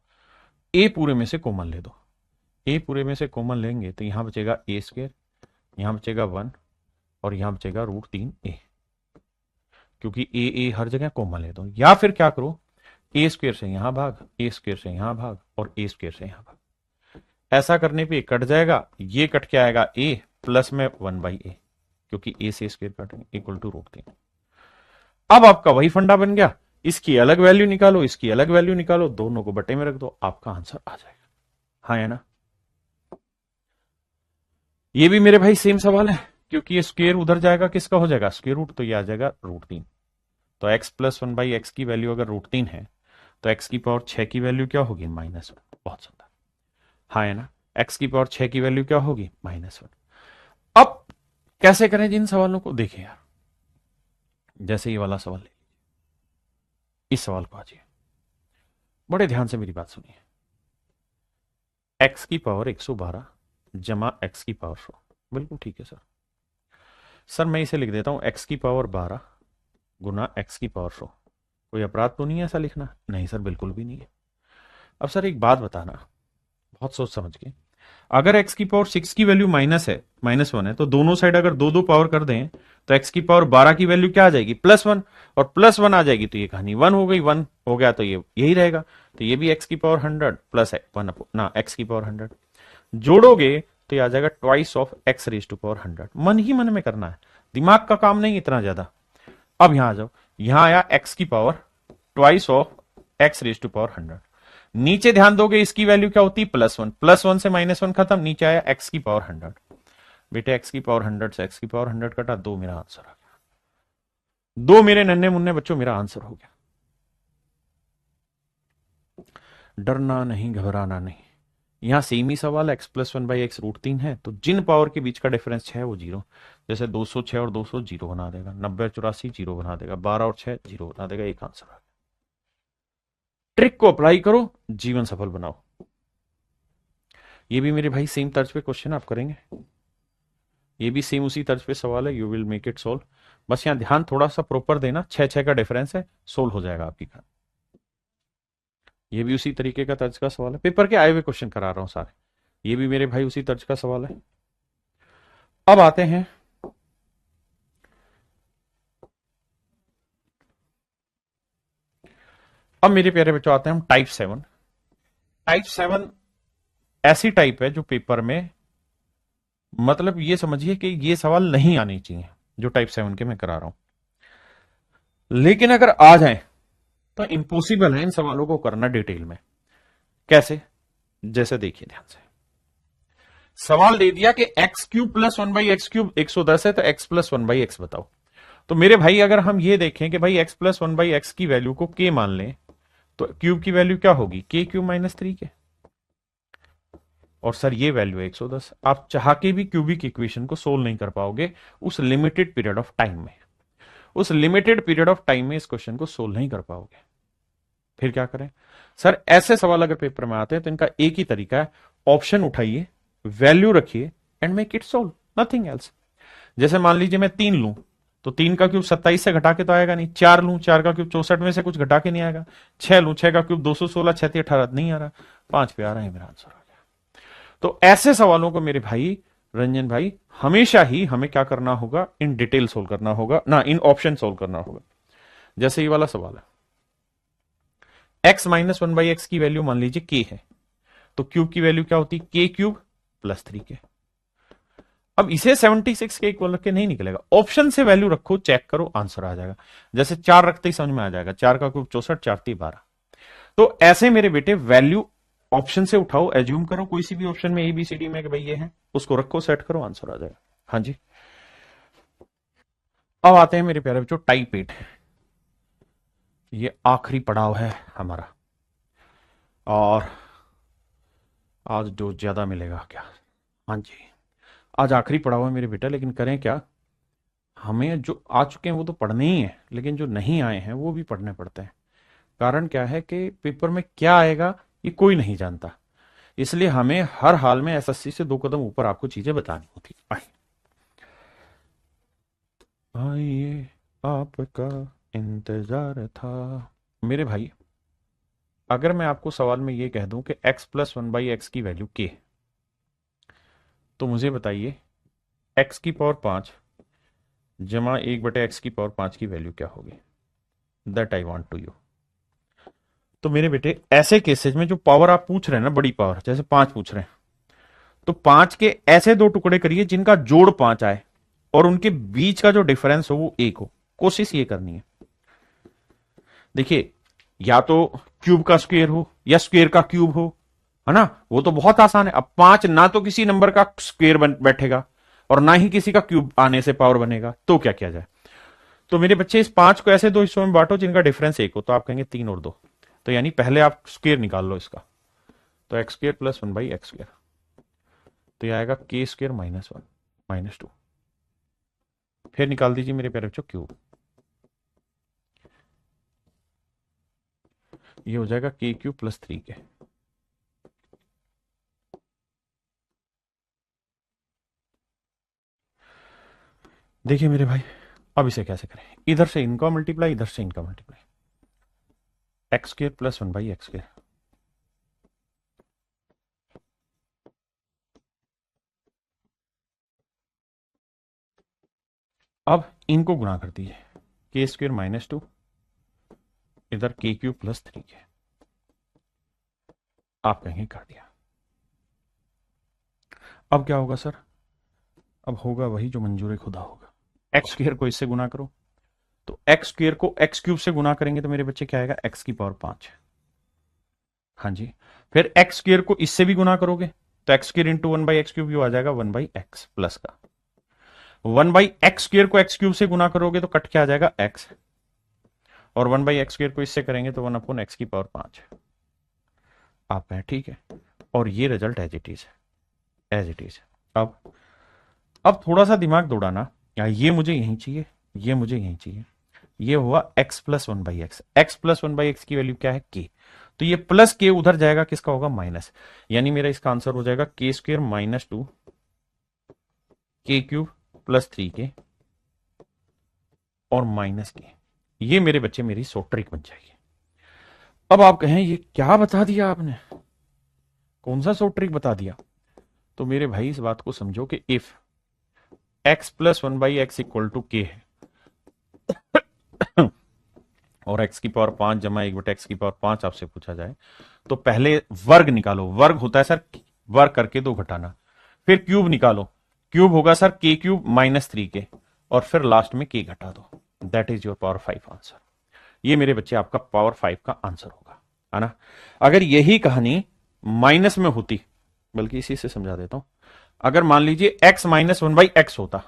ए पूरे में से कॉमन ले दो। ए पूरे में से कॉमन लेंगे तो यहां बचेगा a², यहां बचेगा 1 और यहां बचेगा √3a, क्योंकि ए हर जगह कॉमन ले दो। या फिर क्या करो, a² से यहां भाग, a² से यहां भाग और a² से यहां भाग। ऐसा करने पे कट जाएगा, ये कट के आएगा a प्लस में 1/a, क्योंकि a से स्क्वायर काटेंगे इक्वल टू √3। अब आपका वही फंडा बन गया, इसकी अलग वैल्यू निकालो, इसकी अलग वैल्यू निकालो, दोनों को बटे में रख दो, आपका आंसर आ जाएगा। हाँ है ना। ये भी मेरे भाई सेम सवाल है, क्योंकि ये स्क्वायर उधर जाएगा, किसका हो जाएगा स्क्वायर रूट, तो ये आ जाएगा √3। तो x प्लस 1/x की वैल्यू अगर √3 है तो x की पावर 6 की वैल्यू क्या होगी, -1। बहुत सुंदर। हाँ है ना, x की पावर 6 की वैल्यू क्या होगी, -1। अब कैसे करें जिन सवालों को, देखिए यार, जैसे ये वाला सवाल ले, इस सवाल को आजिए, बड़े ध्यान से मेरी बात सुनिए। x की पावर 112 जमा x की पावर 100, बिल्कुल ठीक है सर। सर मैं इसे लिख देता हूं x की पावर 12 गुना x की पावर 100। कोई अपराध तो नहीं है ऐसा लिखना, नहीं सर बिल्कुल भी नहीं है। अब सर एक बात बताना, बहुत सोच समझ के, अगर x की पावर 6 की वैल्यू -1 है, तो दोनों साइड अगर दो दो पावर कर दें तो x की पावर 12 की वैल्यू क्या आ जाएगी, +1, और +1 आ जाएगी तो ये कहानी 1 हो गई, 1 हो गया तो ये यही रहेगा। तो ये भी x की पावर 100 प्लस 1 ना x की पावर 100 जोड़ोगे तो ये आ जाएगा ट्वाइस ऑफ x⁻100। मन ही मन में करना है, दिमाग का काम नहीं इतना ज्यादा। अब यहां आ जाओ, यहां आया x की पावर ट्वाइस ऑफ x⁻100, नीचे ध्यान दोगे इसकी वैल्यू क्या होती है, +1, +1 से -1 खत्म, नीचे आया x की पावर 100। बेटे x की पावर 100 से x की पावर 100 कटा, 2 मेरा आंसर आ गया। 2 मेरे नन्हे मुन्ने बच्चों मेरा आंसर हो गया। डरना नहीं, घबराना नहीं, यहां सेम ही सवाल है, x प्लस 1/x √3 है, तो जिन पावर के बीच का डिफरेंस 6 है वो 0, जैसे 206 और 200 0 बना देगा, 90 और 84 0 बना देगा, 12 और 6 0 बना देगा, एक आंसर आ गया। ट्रिक को अप्लाई करो, जीवन सफल बनाओ। ये भी मेरे भाई सेम तर्ज पे क्वेश्चन आप करेंगे, ये भी सेम उसी तर्ज पे सवाल है, you will make it solve. बस यहां ध्यान थोड़ा सा प्रॉपर देना, 6 का डिफरेंस है, सोल्व हो जाएगा आपकी कहानी। ये भी उसी तरीके का तर्ज का सवाल है, पेपर के आए हुए क्वेश्चन करा रहा हूं सारे, ये भी मेरे भाई उसी तर्ज का सवाल है। अब आते हैं अब मेरे प्यारे बच्चों आते हैं हम टाइप 7। टाइप 7 ऐसी टाइप है जो पेपर में, मतलब ये समझिए कि ये सवाल नहीं आने चाहिए जो टाइप 7 के मैं करा रहा हूं, लेकिन अगर आ जाए तो इम्पॉसिबल है इन सवालों को करना डिटेल में। कैसे, जैसे देखिए ध्यान से, सवाल दे दिया कि x³ प्लस 1/x³ 110 है, तो x प्लस 1/x बताओ। तो मेरे भाई अगर हम ये देखें कि भाई x प्लस 1/x की वैल्यू को k मान लें, तो क्यूब की वैल्यू क्या होगी, k³ -3 के, और सर ये वैल्यू है 110। आप चाह के भी क्यूबिक इक्वेशन को सोल्व नहीं कर पाओगे उस लिमिटेड पीरियड ऑफ टाइम में, उस लिमिटेड पीरियड ऑफ टाइम में इस क्वेश्चन को सोल्व नहीं कर पाओगे। फिर क्या करें सर, ऐसे सवाल अगर पेपर में आते हैं तो इनका एक ही तरीका है, ऑप्शन उठाइए, वैल्यू रखिए and make it solve, nothing else. जैसे मान लीजिए मैं 3 लूं, तो 3 का क्यूब 27 से घटा के तो आएगा नहीं, 4 लूं, 4 का क्यूब 64 में से कुछ घटा के नहीं आएगा, 6 लूं, 6 का क्यूब 216, 6 18 नहीं आ रहा, 5 पे आ रहा है, मेरा आंसर आ गया। तो ऐसे सवालों को मेरे भाई रंजन भाई हमेशा ही हमें क्या करना होगा, इन डिटेल सोल्व करना होगा ना, इन ऑप्शन सोल्व करना होगा। जैसे ये वाला सवाल है, x minus one by x की वैल्यू मान लीजिए k है, तो क्यूब की वैल्यू क्या होती है, k क्यूब प्लस 3k। अब इसे 76 के इक्वल रख के नहीं निकलेगा, ऑप्शन से वैल्यू रखो, चेक करो, आंसर आ जाएगा। जैसे 4 रखते ही समझ में आ जाएगा, 4 का क्यूब 64, 4 3 12। तो ऐसे मेरे बेटे वैल्यू ऑप्शन से उठाओ, एज्यूम करो कोई सी भी ऑप्शन में ABCD में कि भाई ये है, उसको रखो, सेट करो, आंसर आ जाएगा। हाँ जी। अब आते हैं मेरे प्यारे बच्चों टाइप 8, ये आखिरी पड़ाव है हमारा, और आज डोज ज्यादा मिलेगा क्या। हाँ जी, आज आखिरी पड़ाव है मेरे बेटा, लेकिन करें क्या, हमें जो आ चुके हैं वो तो पढ़ने ही है, लेकिन जो नहीं आए हैं वो भी पढ़ने पड़ते हैं। कारण क्या है कि पेपर में क्या आएगा ये कोई नहीं जानता, इसलिए हमें हर हाल में SSC से 2 कदम ऊपर आपको चीजें बतानी होती। आइए आपका इंतजार था मेरे भाई। अगर मैं आपको सवाल में ये कह दूं कि x plus one by x की वैल्यू k, तो मुझे बताइए x की पावर 5 जमा 1/x की पावर 5 की वैल्यू क्या होगी, that I want to you. तो मेरे बेटे ऐसे केसेस में जो पावर आप पूछ रहे हैं ना, बड़ी पावर जैसे 5 पूछ रहे हैं, तो 5 के ऐसे 2 टुकड़े करिए जिनका जोड़ 5 आए और उनके बीच का जो डिफरेंस हो वो 1 हो। कोशिश ये करनी है। देखिए, या तो क्यूब का स्क्वायर हो या स्क्वायर का क्यूब हो, है ना, वो तो बहुत आसान है। अब 5 ना तो किसी नंबर का स्क्वायर बैठेगा और ना ही किसी का क्यूब आने से पावर बनेगा, तो क्या किया जाए। तो मेरे बच्चे इस 5 को ऐसे 2 हिस्सों में बांटो जिनका डिफरेंस 1 हो, तो आप कहेंगे 3 और 2, तो यानी पहले आप स्क्वायर निकाल लो इसका, तो X square plus one by x square, तो यह आएगा के स्क्वायर माइनस 1 माइनस 2। फिर निकाल दीजिए मेरे प्यारे बच्चों क्यूब, ये हो जाएगा के क्यूब प्लस 3k। देखिए मेरे भाई, अब इसे कैसे करें, इधर से इनका मल्टीप्लाई, इधर से इनका multiply, x square plus one by x square, अब इनको गुणा कर दीजिए, के स्क्वायर माइनस 2, इधर के क्यूब प्लस 3k। आप कहेंगे कर दिया। अब क्या होगा सर, अब होगा वही जो मंजूर खुदा होगा, एक्स स्क्वायर को इससे गुणा करो, तो एक्स स्क्वायर को एक्स क्यूब से गुणा करेंगे तो मेरे बच्चे क्या आएगा, एक्स की पावर 5। हाँ जी, फिर एक्स स्क्वायर को इससे भी गुणा करोगे तो X square into one by X cube आ जाएगा 1/x प्लस का, 1/x स्क्वायर को एक्स क्यूब से गुणा करोगे तो कट के आ जाएगा x, और 1/x स्क्वायर को इससे करेंगे तो 1/x की पावर 5। आप कहें ठीक है, और ये रिजल्ट एज इट इज है, एज इट इज। अब थोड़ा सा दिमाग दौड़ाना, या ये मुझे यही चाहिए, ये मुझे यही चाहिए, ये हुआ x plus one by x, x plus one by x की वैल्यू क्या है k, तो ये प्लस के उधर जाएगा, किसका होगा, माइनस, यानी मेरा इसका आंसर हो जाएगा के स्क्वायर माइनस 2 के क्यूब प्लस 3k और माइनस के। ये मेरे बच्चे मेरी सो ट्रिक बन जाएगी। अब आप कहें ये क्या बता दिया आपने, कौन सा सो ट्रिक बता दिया, तो मेरे भाई इस बात को समझो कि if x plus one by X equal to K है और x की पावर 5 जमा 1/x की पावर 5 आपसे पूछा जाए, तो पहले वर्ग निकालो, वर्ग होता है सर वर्ग करके 2 घटाना, फिर क्यूब निकालो, क्यूब होगा सर के क्यूब माइनस 3k, और फिर लास्ट में k घटा दो, that is your power 5 answer. ये मेरे बच्चे आपका पावर 5 का आंसर होगा, है ना। अगर यही कहानी माइनस में होती, बल्कि इसी से समझा देता हूं, अगर मान लीजिए x minus one by x होता,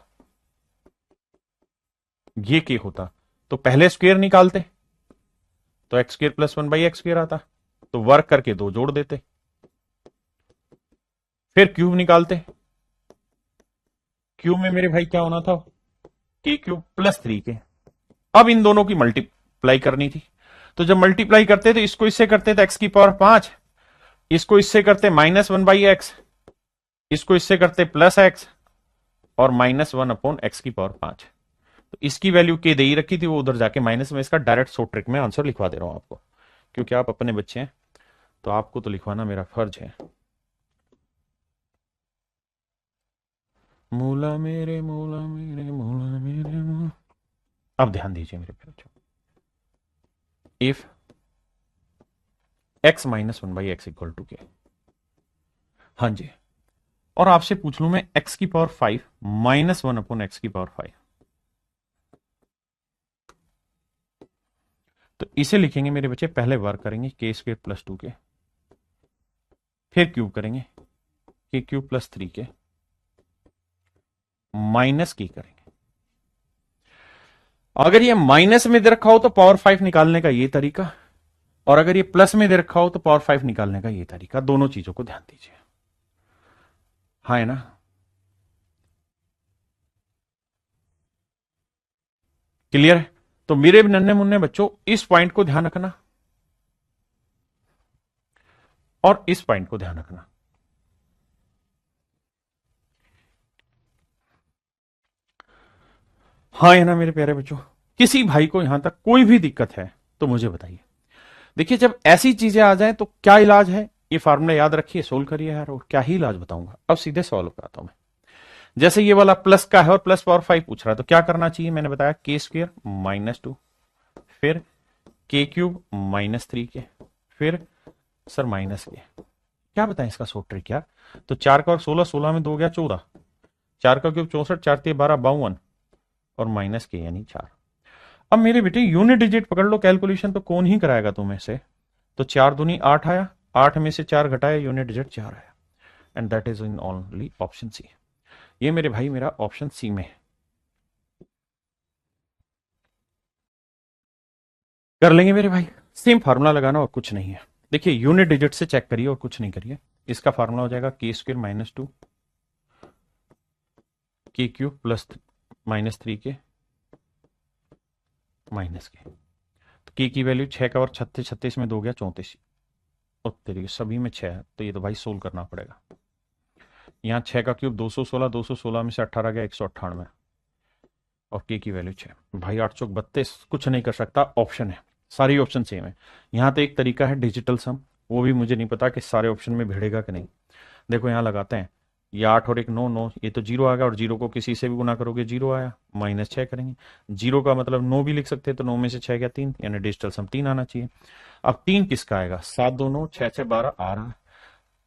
ये k होता, तो पहले स्क्वेयर निकालते, तो x square plus one by x square आता, तो वर्क करके 2 जोड़ देते, फिर क्यूब निकालते, क्यूब में मेरे भाई क्या होना था, के क्यूब प्लस 3k। अब इन दोनों की मल्टीप्लाई करनी थी, तो जब मल्टीप्लाई करते तो इसको इससे करते तो एक्स की पावर 5, इसको इससे करते माइनस वन बाई एक्स, इसको इससे करते प्लस एक्स, और माइनस 1/x की पावर 5। तो इसकी वैल्यू के दे ही रखी थी, वो उधर जाके माइनस में, इसका डायरेक्ट सो ट्रिक में आंसर लिखवा दे रहा हूं आपको, क्योंकि आप अपने बच्चे हैं तो आपको तो लिखवाना मेरा फर्ज है। मूला मेरे मूला मेरे मूला मेरे मूला। अब ध्यान दीजिए मेरे बच्चों, if X minus one by X equal to K. हाँ जी, और आपसे पूछ लू मैं एक्स की power 5 minus one upon X की पावर 5, तो इसे लिखेंगे मेरे बच्चे, पहले वर्क करेंगे के स्क्वेयर प्लस 2 के, फिर क्यूब करेंगे के क्यूब प्लस 3 के, माइनस की करेंगे। अगर ये माइनस में दे रखा हो तो पावर 5 निकालने का ये तरीका, और अगर ये प्लस में दे रखा हो तो पावर 5 निकालने का ये तरीका। दोनों चीजों को ध्यान दीजिए, हाँ है ना। क्लियर है? तो मेरे नन्हे मुन्ने बच्चों इस पॉइंट को ध्यान रखना और इस पॉइंट को ध्यान रखना। हाँ है ना मेरे प्यारे बच्चों। किसी भाई को यहां तक कोई भी दिक्कत है तो मुझे बताइए। देखिए जब ऐसी चीजें आ जाएं तो क्या इलाज है, ये फार्मूला याद रखिए, सोल्व करिए यार, और क्या ही इलाज बताऊंगा। अब सीधे सॉल्व कराता हूं मैं। जैसे ये वाला प्लस का है और प्लस पावर 5 पूछ रहा है, तो क्या करना चाहिए, मैंने बताया के स्क्वेयर माइनस 2, फिर के क्यूब माइनस 3 के, फिर सर माइनस के। क्या बताएं इसका शॉर्ट ट्रिक क्या। तो 4 का और 16, 16 में 2 गया 14, 4 का क्यूब 64, 4 3 12 52, और माइनस के यानी 4। अब मेरे बेटे यूनिट डिजिट पकड़ लो, कैलकुलेशन तो कौन ही कराएगा तुम्हें से। तो 4 दूनी 8 आया, 8 में से 4 घटाया, यूनिट डिजिट 4 आया, and that is in only option C. ये मेरे भाई मेरा ऑप्शन सी में है। कर लेंगे मेरे भाई, सेम फार्मूला लगाना और कुछ नहीं है। देखिए यूनिट डिजिट से चेक करिए और कुछ नहीं करिए। इसका फार्मूला हो जाएगा के स्क्वेयर माइनस 2 के क्यूब प्लस माइनस 3 के माइनस के। तो के की वैल्यू 6 का और 36, 36 में 2 गया 34, और तेरी सभी में 6 है, तो ये तो भाई सोल्व करना पड़ेगा। यहाँ 6 का क्यूब 216, 216 में से 18 गया 198, और के की वैल्यू 6। भाई 8 चौक 32, कुछ नहीं कर सकता, ऑप्शन है, सारी ऑप्शन सेम है। यहाँ तो एक तरीका है डिजिटल सम, वो भी मुझे नहीं पता कि सारे ऑप्शन में भिड़ेगा कि नहीं। देखो यहाँ लगाते हैं, ये 8 और 1 9, 9 ये तो 0 आ गया, और 0 को किसी से भी गुना करोगे 0 आया, माइनस 6 करेंगे। 0 का मतलब 9 भी लिख सकते हैं, तो 9 में से 6 गया 3, यानी डिजिटल सम 3 आना चाहिए। अब 3 किसका आएगा, 7 2 9 6 6 12 आ रहा,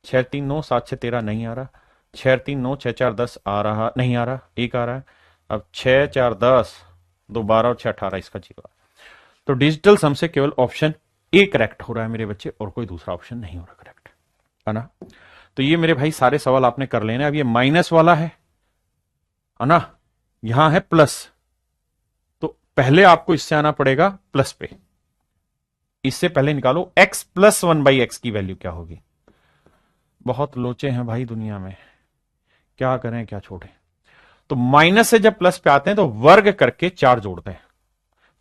6 3 9 7 6 13 नहीं आ रहा, 6 3 9 6 4 10 आ रहा, नहीं आ रहा, 1 आ रहा है। अब 6 4 10 2 12 और 6 18, इसका 0। तो डिजिटल सम से केवल ऑप्शन ए करेक्ट हो रहा है मेरे बच्चे, और कोई दूसरा ऑप्शन नहीं हो रहा करेक्ट, है ना। तो ये मेरे भाई सारे सवाल आपने कर लेने। अब ये माइनस वाला है ना, यहां है प्लस, तो पहले आपको इससे आना पड़ेगा प्लस पे। इससे पहले निकालो x प्लस 1 बाई एक्स की वैल्यू क्या होगी। बहुत लोचे हैं भाई दुनिया में, क्या करें क्या छोड़ें। तो माइनस से जब प्लस पे आते हैं तो वर्ग करके 4 जोड़ते हैं,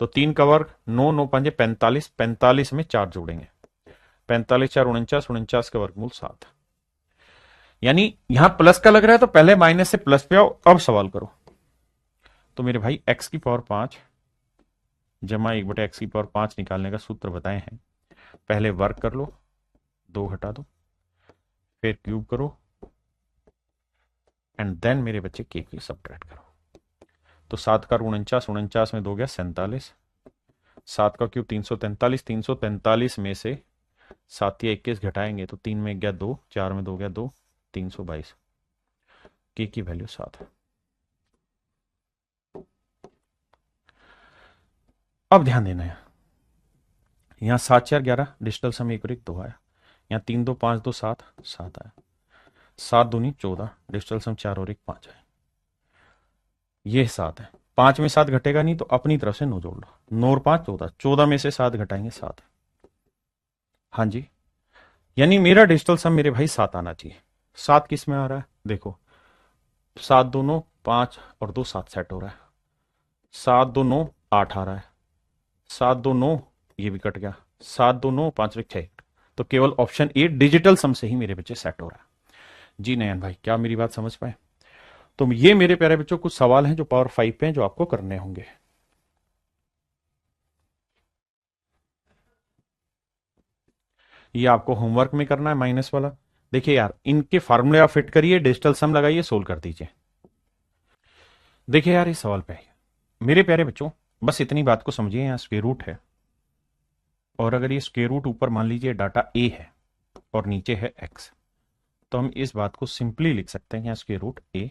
तो 3 का वर्ग 9, 9 5 45, 45 में 4 जोड़ेंगे, 45 4 49, 49 का वर्गमूल 7। यानी यहां प्लस का लग रहा है तो पहले माइनस से प्लस पे आओ, अब सवाल करो। तो मेरे भाई x की पावर 5 जमा 1/x की पावर 5 निकालने का सूत्र बताए हैं। पहले वर्क कर लो, 2 घटा दो, फिर क्यूब करो, एंड देन मेरे बच्चे के की सब्ट्रैक्ट करो। तो 7 का 49, 49 में 2 गया 47, 7 का क्यूब 343, 343 में से 7 या 21 घटाएंगे तो 3 में गया 2, 4 में 2 गया 2, 322। के की वैल्यू 7 है। अब ध्यान देना है, यहाँ 7 4 11 डिजिटल सम 1 और 1 2 आया, यहाँ 3 2 5 2 7 7 आया, 7 दूनी 14 डिजिटल सम 4 और 1 5 आया, ये 7 है। 5 में 7 घटेगा नहीं तो अपनी तरफ से 9 जोड़ लो, 9 और 5 14, 14 में से 7 घटाएंगे 7। हाँ जी, यानी मेरा डिजिटल सम मेरे भाई 7 आना चाहिए। 7 किस में आ रहा है, देखो 7 2 9 5 और 2 7 सेट हो रहा है, 7 2 9 8 आ रहा है, 7 2 9 ये भी कट गया, 7 2 9 5 1 6। तो केवल ऑप्शन ए डिजिटल सम से ही मेरे बच्चे सेट हो रहा है। जी नयन भाई, क्या मेरी बात समझ पाए। तो ये मेरे प्यारे बच्चों कुछ सवाल हैं जो पावर 5 पे हैं, जो आपको करने होंगे। ये आपको होमवर्क में करना है माइनस वाला। देखिए यार, इनके फार्मूले आप फिट करिए, डिजिटल सम लगाइए, सोल्व कर दीजिए। देखिए यार, इस सवाल पे मेरे प्यारे बच्चों बस इतनी बात को समझिए, यहां स्क्वायर रूट है, और अगर ये स्क्वायर रूट ऊपर मान लीजिए डाटा a है और नीचे है x, तो हम इस बात को सिंपली लिख सकते हैं यहाँ स्क्वायर रूट a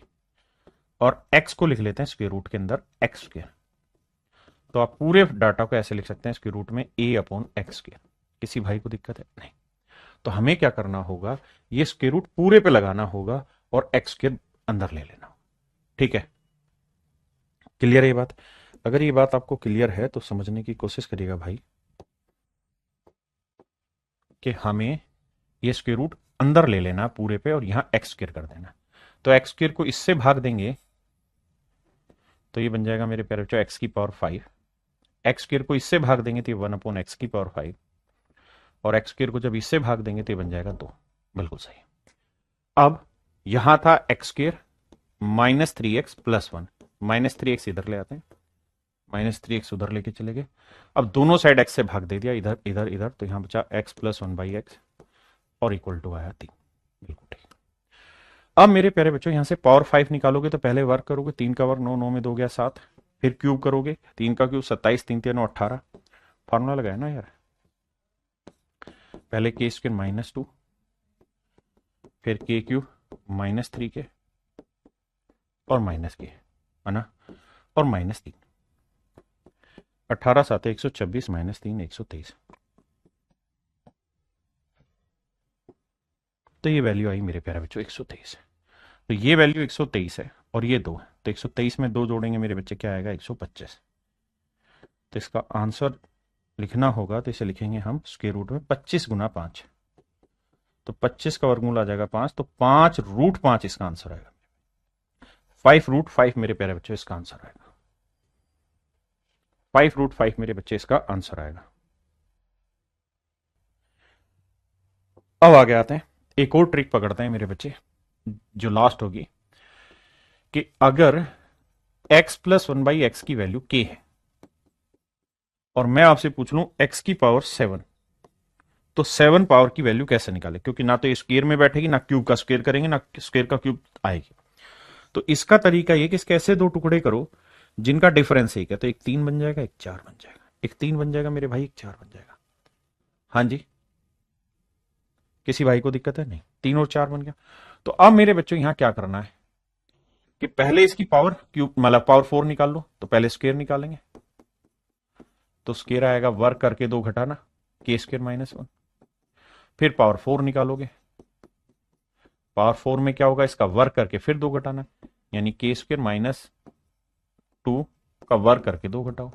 और x को लिख लेते हैं स्क्वायर रूट के अंदर x स्क्वायर। तो आप पूरे डाटा को ऐसे लिख सकते हैं स्क्वायर रूट में a अपॉन x स्क्वायर। किसी भाई को दिक्कत है? नहीं। तो हमें क्या करना होगा, ये स्क्वायर रूट पूरे पे लगाना होगा और x स्क्वायर अंदर ले लेना। ठीक है, क्लियर है ये बात? अगर ये बात आपको क्लियर है तो समझने की कोशिश करिएगा भाई कि हमें ये स्क्वायर रूट अंदर ले लेना पूरे पे और यहां एक्स स्क्वायर कर देना। तो एक्स स्क्वायर को इससे भाग देंगे तो ये बन जाएगा मेरे प्यारे बच्चों एक्स की पावर 5। एक्स स्क्वायर को इससे भाग देंगे तो ये 1 अपॉन एक्स की पावर 5 और एक्स स्क्वायर को जब इससे भाग देंगे तो ये बन जाएगा 2। बिल्कुल सही। अब यहां था x square minus 3x plus 1, minus 3x इधर ले आते हैं, माइनस 3x उधर लेके चले गए। अब दोनों साइड x से भाग दे दिया, इधर इधर इधर, तो यहां बचा x प्लस 1/x और इक्वल टू आया 3। बिल्कुल ठीक। अब मेरे प्यारे बच्चों यहां से पावर 5 निकालोगे तो पहले वर्क करोगे, 3 का वर्क 9, 9 में 2 गया 7, फिर क्यूब करोगे, 3 का क्यूब 27, 3 3 18, फॉर्मूला लगाया ना यार। पहले के स्क्वायर माइनस 2, फिर के क्यूब माइनस 3 के और माइनस के, है ना, और माइनस 3, 18 7 126 माइनस 3 123। तो ये वैल्यू आई मेरे प्यारे बच्चों 123। तो ये वैल्यू 123 है और ये 2 है, तो 123 में 2 जोड़ेंगे मेरे बच्चे क्या आएगा 125। तो इसका आंसर लिखना होगा तो इसे लिखेंगे हम स्क्वायर रूट में 25 गुना 5। तो 25 का वर्गमूल आ जाएगा 5, तो 5 रूट 5 इसका आंसर आएगा। 5 रूट 5 मेरे प्यारे बच्चों इसका आंसर आएगा। 5 रूट 5 मेरे बच्चे इसका आंसर आएगा। अब आगे आते हैं, एक और ट्रिक पकड़ते हैं मेरे बच्चे जो लास्ट होगी कि अगर x प्लस 1/x की वैल्यू k है और मैं आपसे पूछ लूं x की पावर 7, तो 7 पावर की वैल्यू कैसे निकाले, क्योंकि ना तो ये स्क्वायर में बैठेगी, ना क्यूब का स्क्वायर करेंगे, ना स्क्वायर का क्यूब आएगी। तो इसका तरीका ये कि इसके ऐसे 2 टुकड़े करो जिनका डिफरेंस एक है, तो एक 3 बन जाएगा, एक 4 बन जाएगा, एक 3 बन जाएगा मेरे भाई, एक 4 बन जाएगा। हाँ जी, किसी भाई को दिक्कत है? नहीं, 3 और 4 बन गया। तो अब मेरे बच्चों यहां क्या करना है कि पहले इसकी पावर क्यूब मतलब पावर 4 निकाल लो, तो पहले स्क्वायर निकालेंगे, तो स्क्वायर आएगा वर्क करके 2 घटाना के स्क्वायर माइनस 1। फिर पावर 4 निकालोगे, पावर 4 में क्या होगा इसका वर्क करके फिर 2 घटाना, यानी के स्क्वायर माइनस 2 का वर्क करके 2 घटाओ।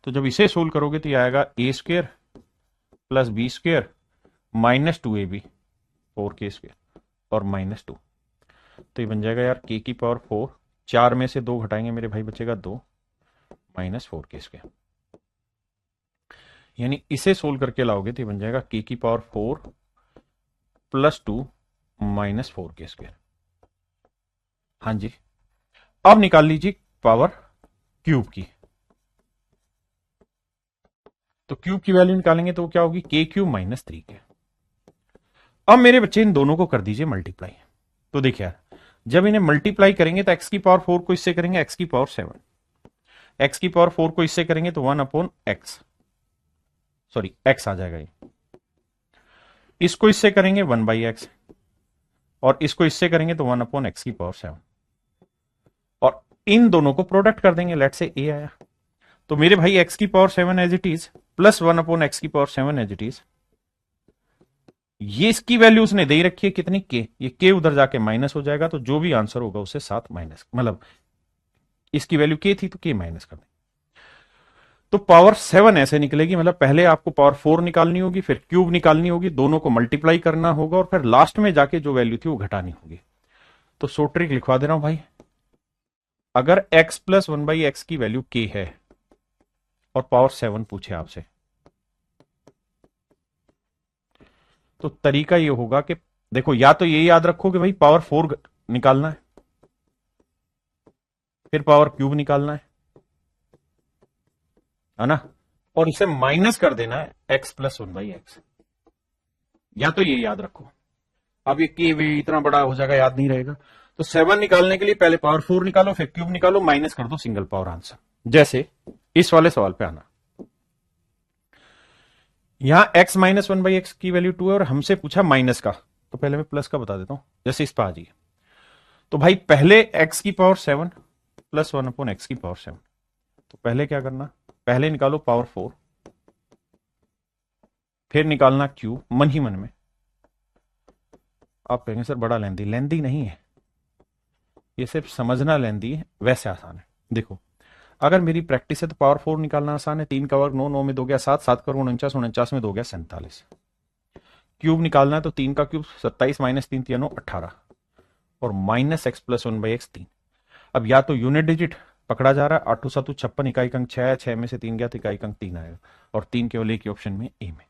तो जब इसे सोल्व करोगे तो ये आएगा A square plus B square minus 2ab 4k square और माइनस 2। तो ये बन जाएगा यार के की पावर 4, 4 में से 2 घटाएंगे मेरे भाई बचेगा 2 माइनस 4k स्क्वायर, यानी इसे सोल्व करके लाओगे तो ये बन जाएगा के की power 4 plus 2 minus 4k square. हाँ जी, अब निकाल लीजिए पावर क्यूब की। तो क्यूब की वैल्यू निकालेंगे तो क्या होगी के क्यूब माइनस 3k। अब मेरे बच्चे इन दोनों को कर दीजिए मल्टीप्लाई। तो देखिए यार, जब इन्हें मल्टीप्लाई करेंगे तो एक्स की पावर 4 को इससे करेंगे एक्स की पावर 7, एक्स की पावर 4 को इससे करेंगे तो 1 अपॉन एक्स, सॉरी एक्स आ जाएगा ये, इसको इससे करेंगे 1/x और इसको इससे करेंगे तो 1 अपॉन एक्स की पावर 7 और इन दोनों को प्रोडक्ट कर देंगे। लेट से ए आया, तो मेरे भाई एक्स की power 7 as it is plus 1 upon X की पावर 7 एज इट इज, ये इसकी वैल्यू उसने दे रखी है कितनी के, ये के उधर जाके माइनस हो जाएगा, तो जो भी आंसर होगा उसे 7 माइनस, मतलब इसकी वैल्यू के थी तो के माइनस कर दें। तो पावर 7 ऐसे निकलेगी, मतलब पहले आपको पावर 4 निकालनी होगी, फिर क्यूब निकालनी होगी, दोनों को मल्टीप्लाई करना होगा और फिर लास्ट में जाके जो वैल्यू थी वो घटानी होगी। तो सो ट्रिक लिखवा दे रहा हूं भाई, अगर x प्लस 1/x की वैल्यू k है और पावर 7 पूछे आपसे, तो तरीका ये होगा कि देखो, या तो ये याद रखो कि भाई पावर 4 निकालना है, फिर पावर क्यूब निकालना है ना, और इसे माइनस कर देना है x प्लस 1/x, या तो ये याद रखो। अब ये के भी इतना बड़ा हो जाएगा, याद नहीं रहेगा। तो 7 निकालने के लिए पहले पावर 4 निकालो, फिर क्यूब निकालो, माइनस कर दो सिंगल पावर आंसर। जैसे इस वाले सवाल पे आना, यहां x minus one by x की वैल्यू 2 है और हमसे पूछा माइनस का, तो पहले मैं प्लस का बता देता हूं, जैसे इस पर आ जाइए। तो भाई पहले x की पावर 7 प्लस 1 अपॉन एक्स की पावर 7, तो पहले क्या करना, पहले निकालो पावर 4, फिर निकालना क्यूब मन ही मन में। आप कहेंगे सर बड़ा लेंदी, लेंदी नहीं है, ये सिर्फ समझना लेंदी है, वैसे आसान है। देखो अगर मेरी प्रैक्टिस है तो पावर 4 निकालना आसान है, 3 का वर्ग 9, 9 में 2 गया 7, 7 का वर्ग 49, 49 में 2 गया 47। क्यूब निकालना है तो 3 का क्यूब 27 माइनस 3 3 18 और minus x plus 1 by x 3। अब या तो यूनिट डिजिट पकड़ा जा रहा है, 8 7 56, इकाई अंक 6 है, 6 में से 3 गया तो इकाई अंक 3 आएगा, और 3 केवल एक ही ऑप्शन में, ए में,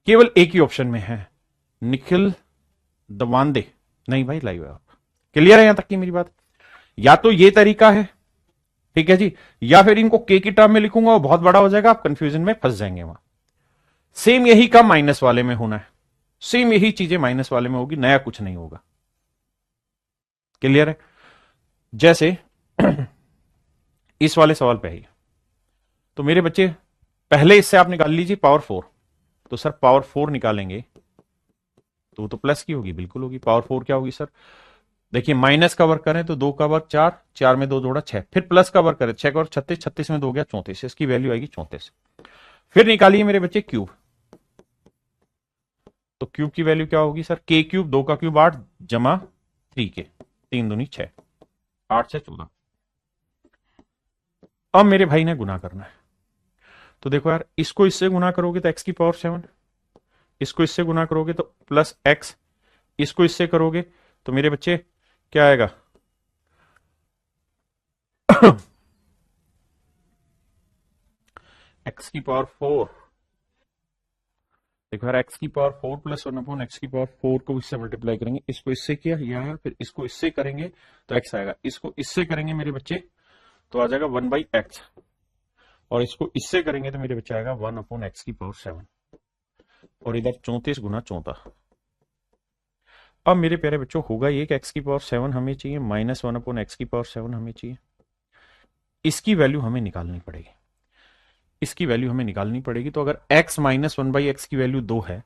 केवल एक ही ऑप्शन में है, निखिल दवांदे। नहीं भाई लाइव है आप, क्लियर है यहां तक की मेरी बात? या तो ये तरीका है, ठीक है जी, या फिर इनको के की टर्म में लिखूंगा, वो बहुत बड़ा हो जाएगा, आप कंफ्यूजन में फंस जाएंगे वहां। सेम यही का माइनस वाले में होना है, सेम यही चीजें माइनस वाले में होगी, नया कुछ नहीं होगा। क्लियर है? जैसे इस वाले सवाल पे ही, तो मेरे बच्चे पहले इससे आप निकाल लीजिए पावर 4, तो सर पावर 4 निकालेंगे तो प्लस की होगी, बिल्कुल होगी। पावर 4 क्या होगी सर? देखिए माइनस का वर्ग करें तो 2 का वर्ग 4, 4 में 2 जोड़ा 6, फिर प्लस का वर्ग करें 6 का वर्ग 36, 36 में 2 गया 34, इसकी वैल्यू आएगी 34। फिर निकालिए मेरे बच्चे क्यूब, तो क्यूब की वैल्यू क्या होगी सर? के क्यूब, 2 का क्यूब 8 जमा 3 के, 3 दूनी 6, 8 से 14। अब मेरे भाई ने गुना करना है, तो देखो यार इसको इससे गुना करोगे तो एक्स की पावर 7, इसको इससे गुना करोगे तो प्लस एक्स, इसको इससे करोगे तो मेरे बच्चे क्या आएगा? एक्स की पावर 4, देखो यार एक्स की पावर 4 प्लस 1 अपॉन एक्स की पावर 4 को इससे मल्टीप्लाई करेंगे, इसको इससे किया यह, फिर इसको इससे करेंगे तो एक्स आएगा, इसको इससे करेंगे मेरे बच्चे तो आ जाएगा 1 बाई एक्स, और इसको इससे करेंगे तो मेरे बच्चे आएगा 1 अपॉन एक्स की पावर 7, और इधर 34 गुना 14। अब मेरे प्यारे बच्चों होगा ये कि एक्स की पावर 7 हमें चाहिए, माइनस 1 अपॉन एक्स की पावर 7 हमें चाहिए, इसकी वैल्यू हमें निकालनी पड़ेगी, इसकी वैल्यू हमें निकालनी पड़ेगी। तो अगर x माइनस 1 बाई एक्स की वैल्यू 2 है,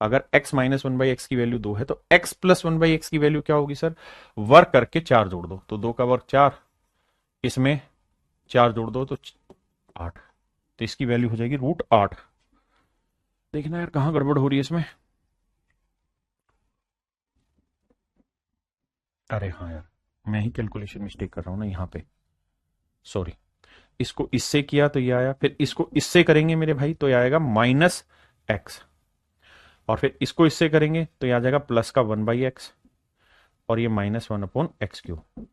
अगर x माइनस 1 बाई एक्स की वैल्यू 2 है तो x प्लस 1 बाई एक्स की वैल्यू क्या होगी सर? वर्ग करके 4 जोड़ दो, तो 2 का वर्ग 4, इसमें 4 जोड़ दो तो 8, तो इसकी वैल्यू हो जाएगी √8। देखना यार कहां गड़बड़ हो रही है इसमें। अरे हाँ यार, मैं ही कैलकुलेशन मिस्टेक कर रहा हूं ना यहाँ पे, सॉरी। इसको इससे किया तो ये आया, फिर इसको इससे करेंगे मेरे भाई तो ये आएगा माइनस एक्स, और फिर इसको इससे करेंगे तो ये आ जाएगा प्लस का 1 बाई एक्स, और ये minus 1 upon x cube,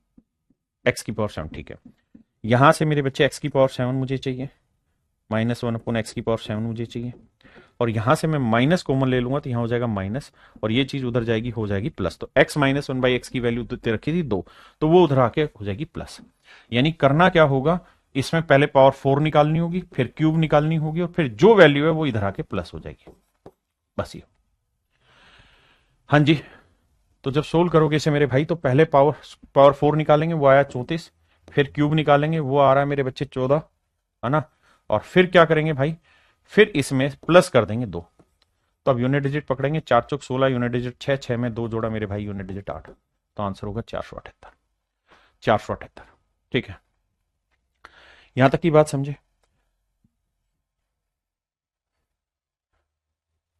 x की पावर 7। ठीक है, यहां से मेरे बच्चे एक्स की पावर 7 मुझे चाहिए, माइनस 1 अपॉन एक्स की पावर 7 मुझे चाहिए, और यहां से मैं माइनस कॉमन ले लूंगा तो यहां हो जाएगा माइनस, और ये चीज उधर जाएगी हो जाएगी प्लस। तो x माइनस 1 बाई एक्स की वैल्यू रखी थी 2, तो वो उधर आके हो जाएगी प्लस। यानी करना क्या होगा, इसमें पहले पावर 4 निकालनी होगी, फिर क्यूब निकालनी होगी, और फिर जो वैल्यू है वो इधर आके प्लस हो जाएगी, बस ये। हाँ जी, तो जब सोल्व करोगे इसे मेरे भाई तो पहले पावर 4 निकालेंगे, वो आया 34, फिर क्यूब निकालेंगे, वो आ रहा है मेरे बच्चे 14, है ना, और फिर क्या करेंगे भाई, फिर इसमें प्लस कर देंगे 2, तो अब यूनिट डिजिट पकड़ेंगे, 4 चौक 16, यूनिट डिजिट 6, 6 में 2 जोड़ा मेरे भाई यूनिट डिजिट 8, तो आंसर होगा 478, 478। ठीक है, यहां तक की बात समझे?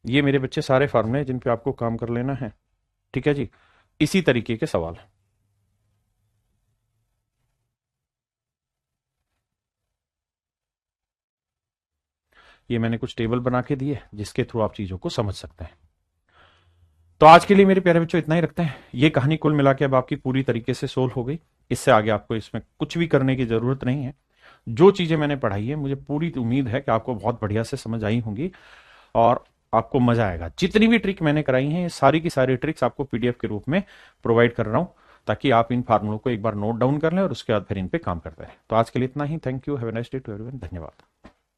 ये मेरे बच्चे सारे फार्मूले जिन पे आपको काम कर लेना है, ठीक है जी, इसी तरीके के सवाल। ये मैंने कुछ टेबल बना के दिए जिसके थ्रू आप चीजों को समझ सकते हैं। तो आज के लिए मेरे प्यारे बच्चों इतना ही रखते हैं। ये कहानी कुल मिला के अब आपकी पूरी तरीके से सोल्व हो गई, इससे आगे आपको इसमें कुछ भी करने की जरूरत नहीं है। जो चीजें मैंने पढ़ाई है मुझे पूरी उम्मीद है कि आपको बहुत बढ़िया से समझ आई होंगी और आपको मजा आएगा। जितनी भी ट्रिक मैंने कराई हैं सारी की सारी ट्रिक्स आपको पीडीएफ के रूप में प्रोवाइड कर रहा हूं, ताकि आप इन फार्मूलों को एक बार नोट डाउन कर लें और उसके बाद फिर इन पे काम करते रहें। तो आज के लिए इतना ही। Thank you, have a nice day to everyone, धन्यवाद।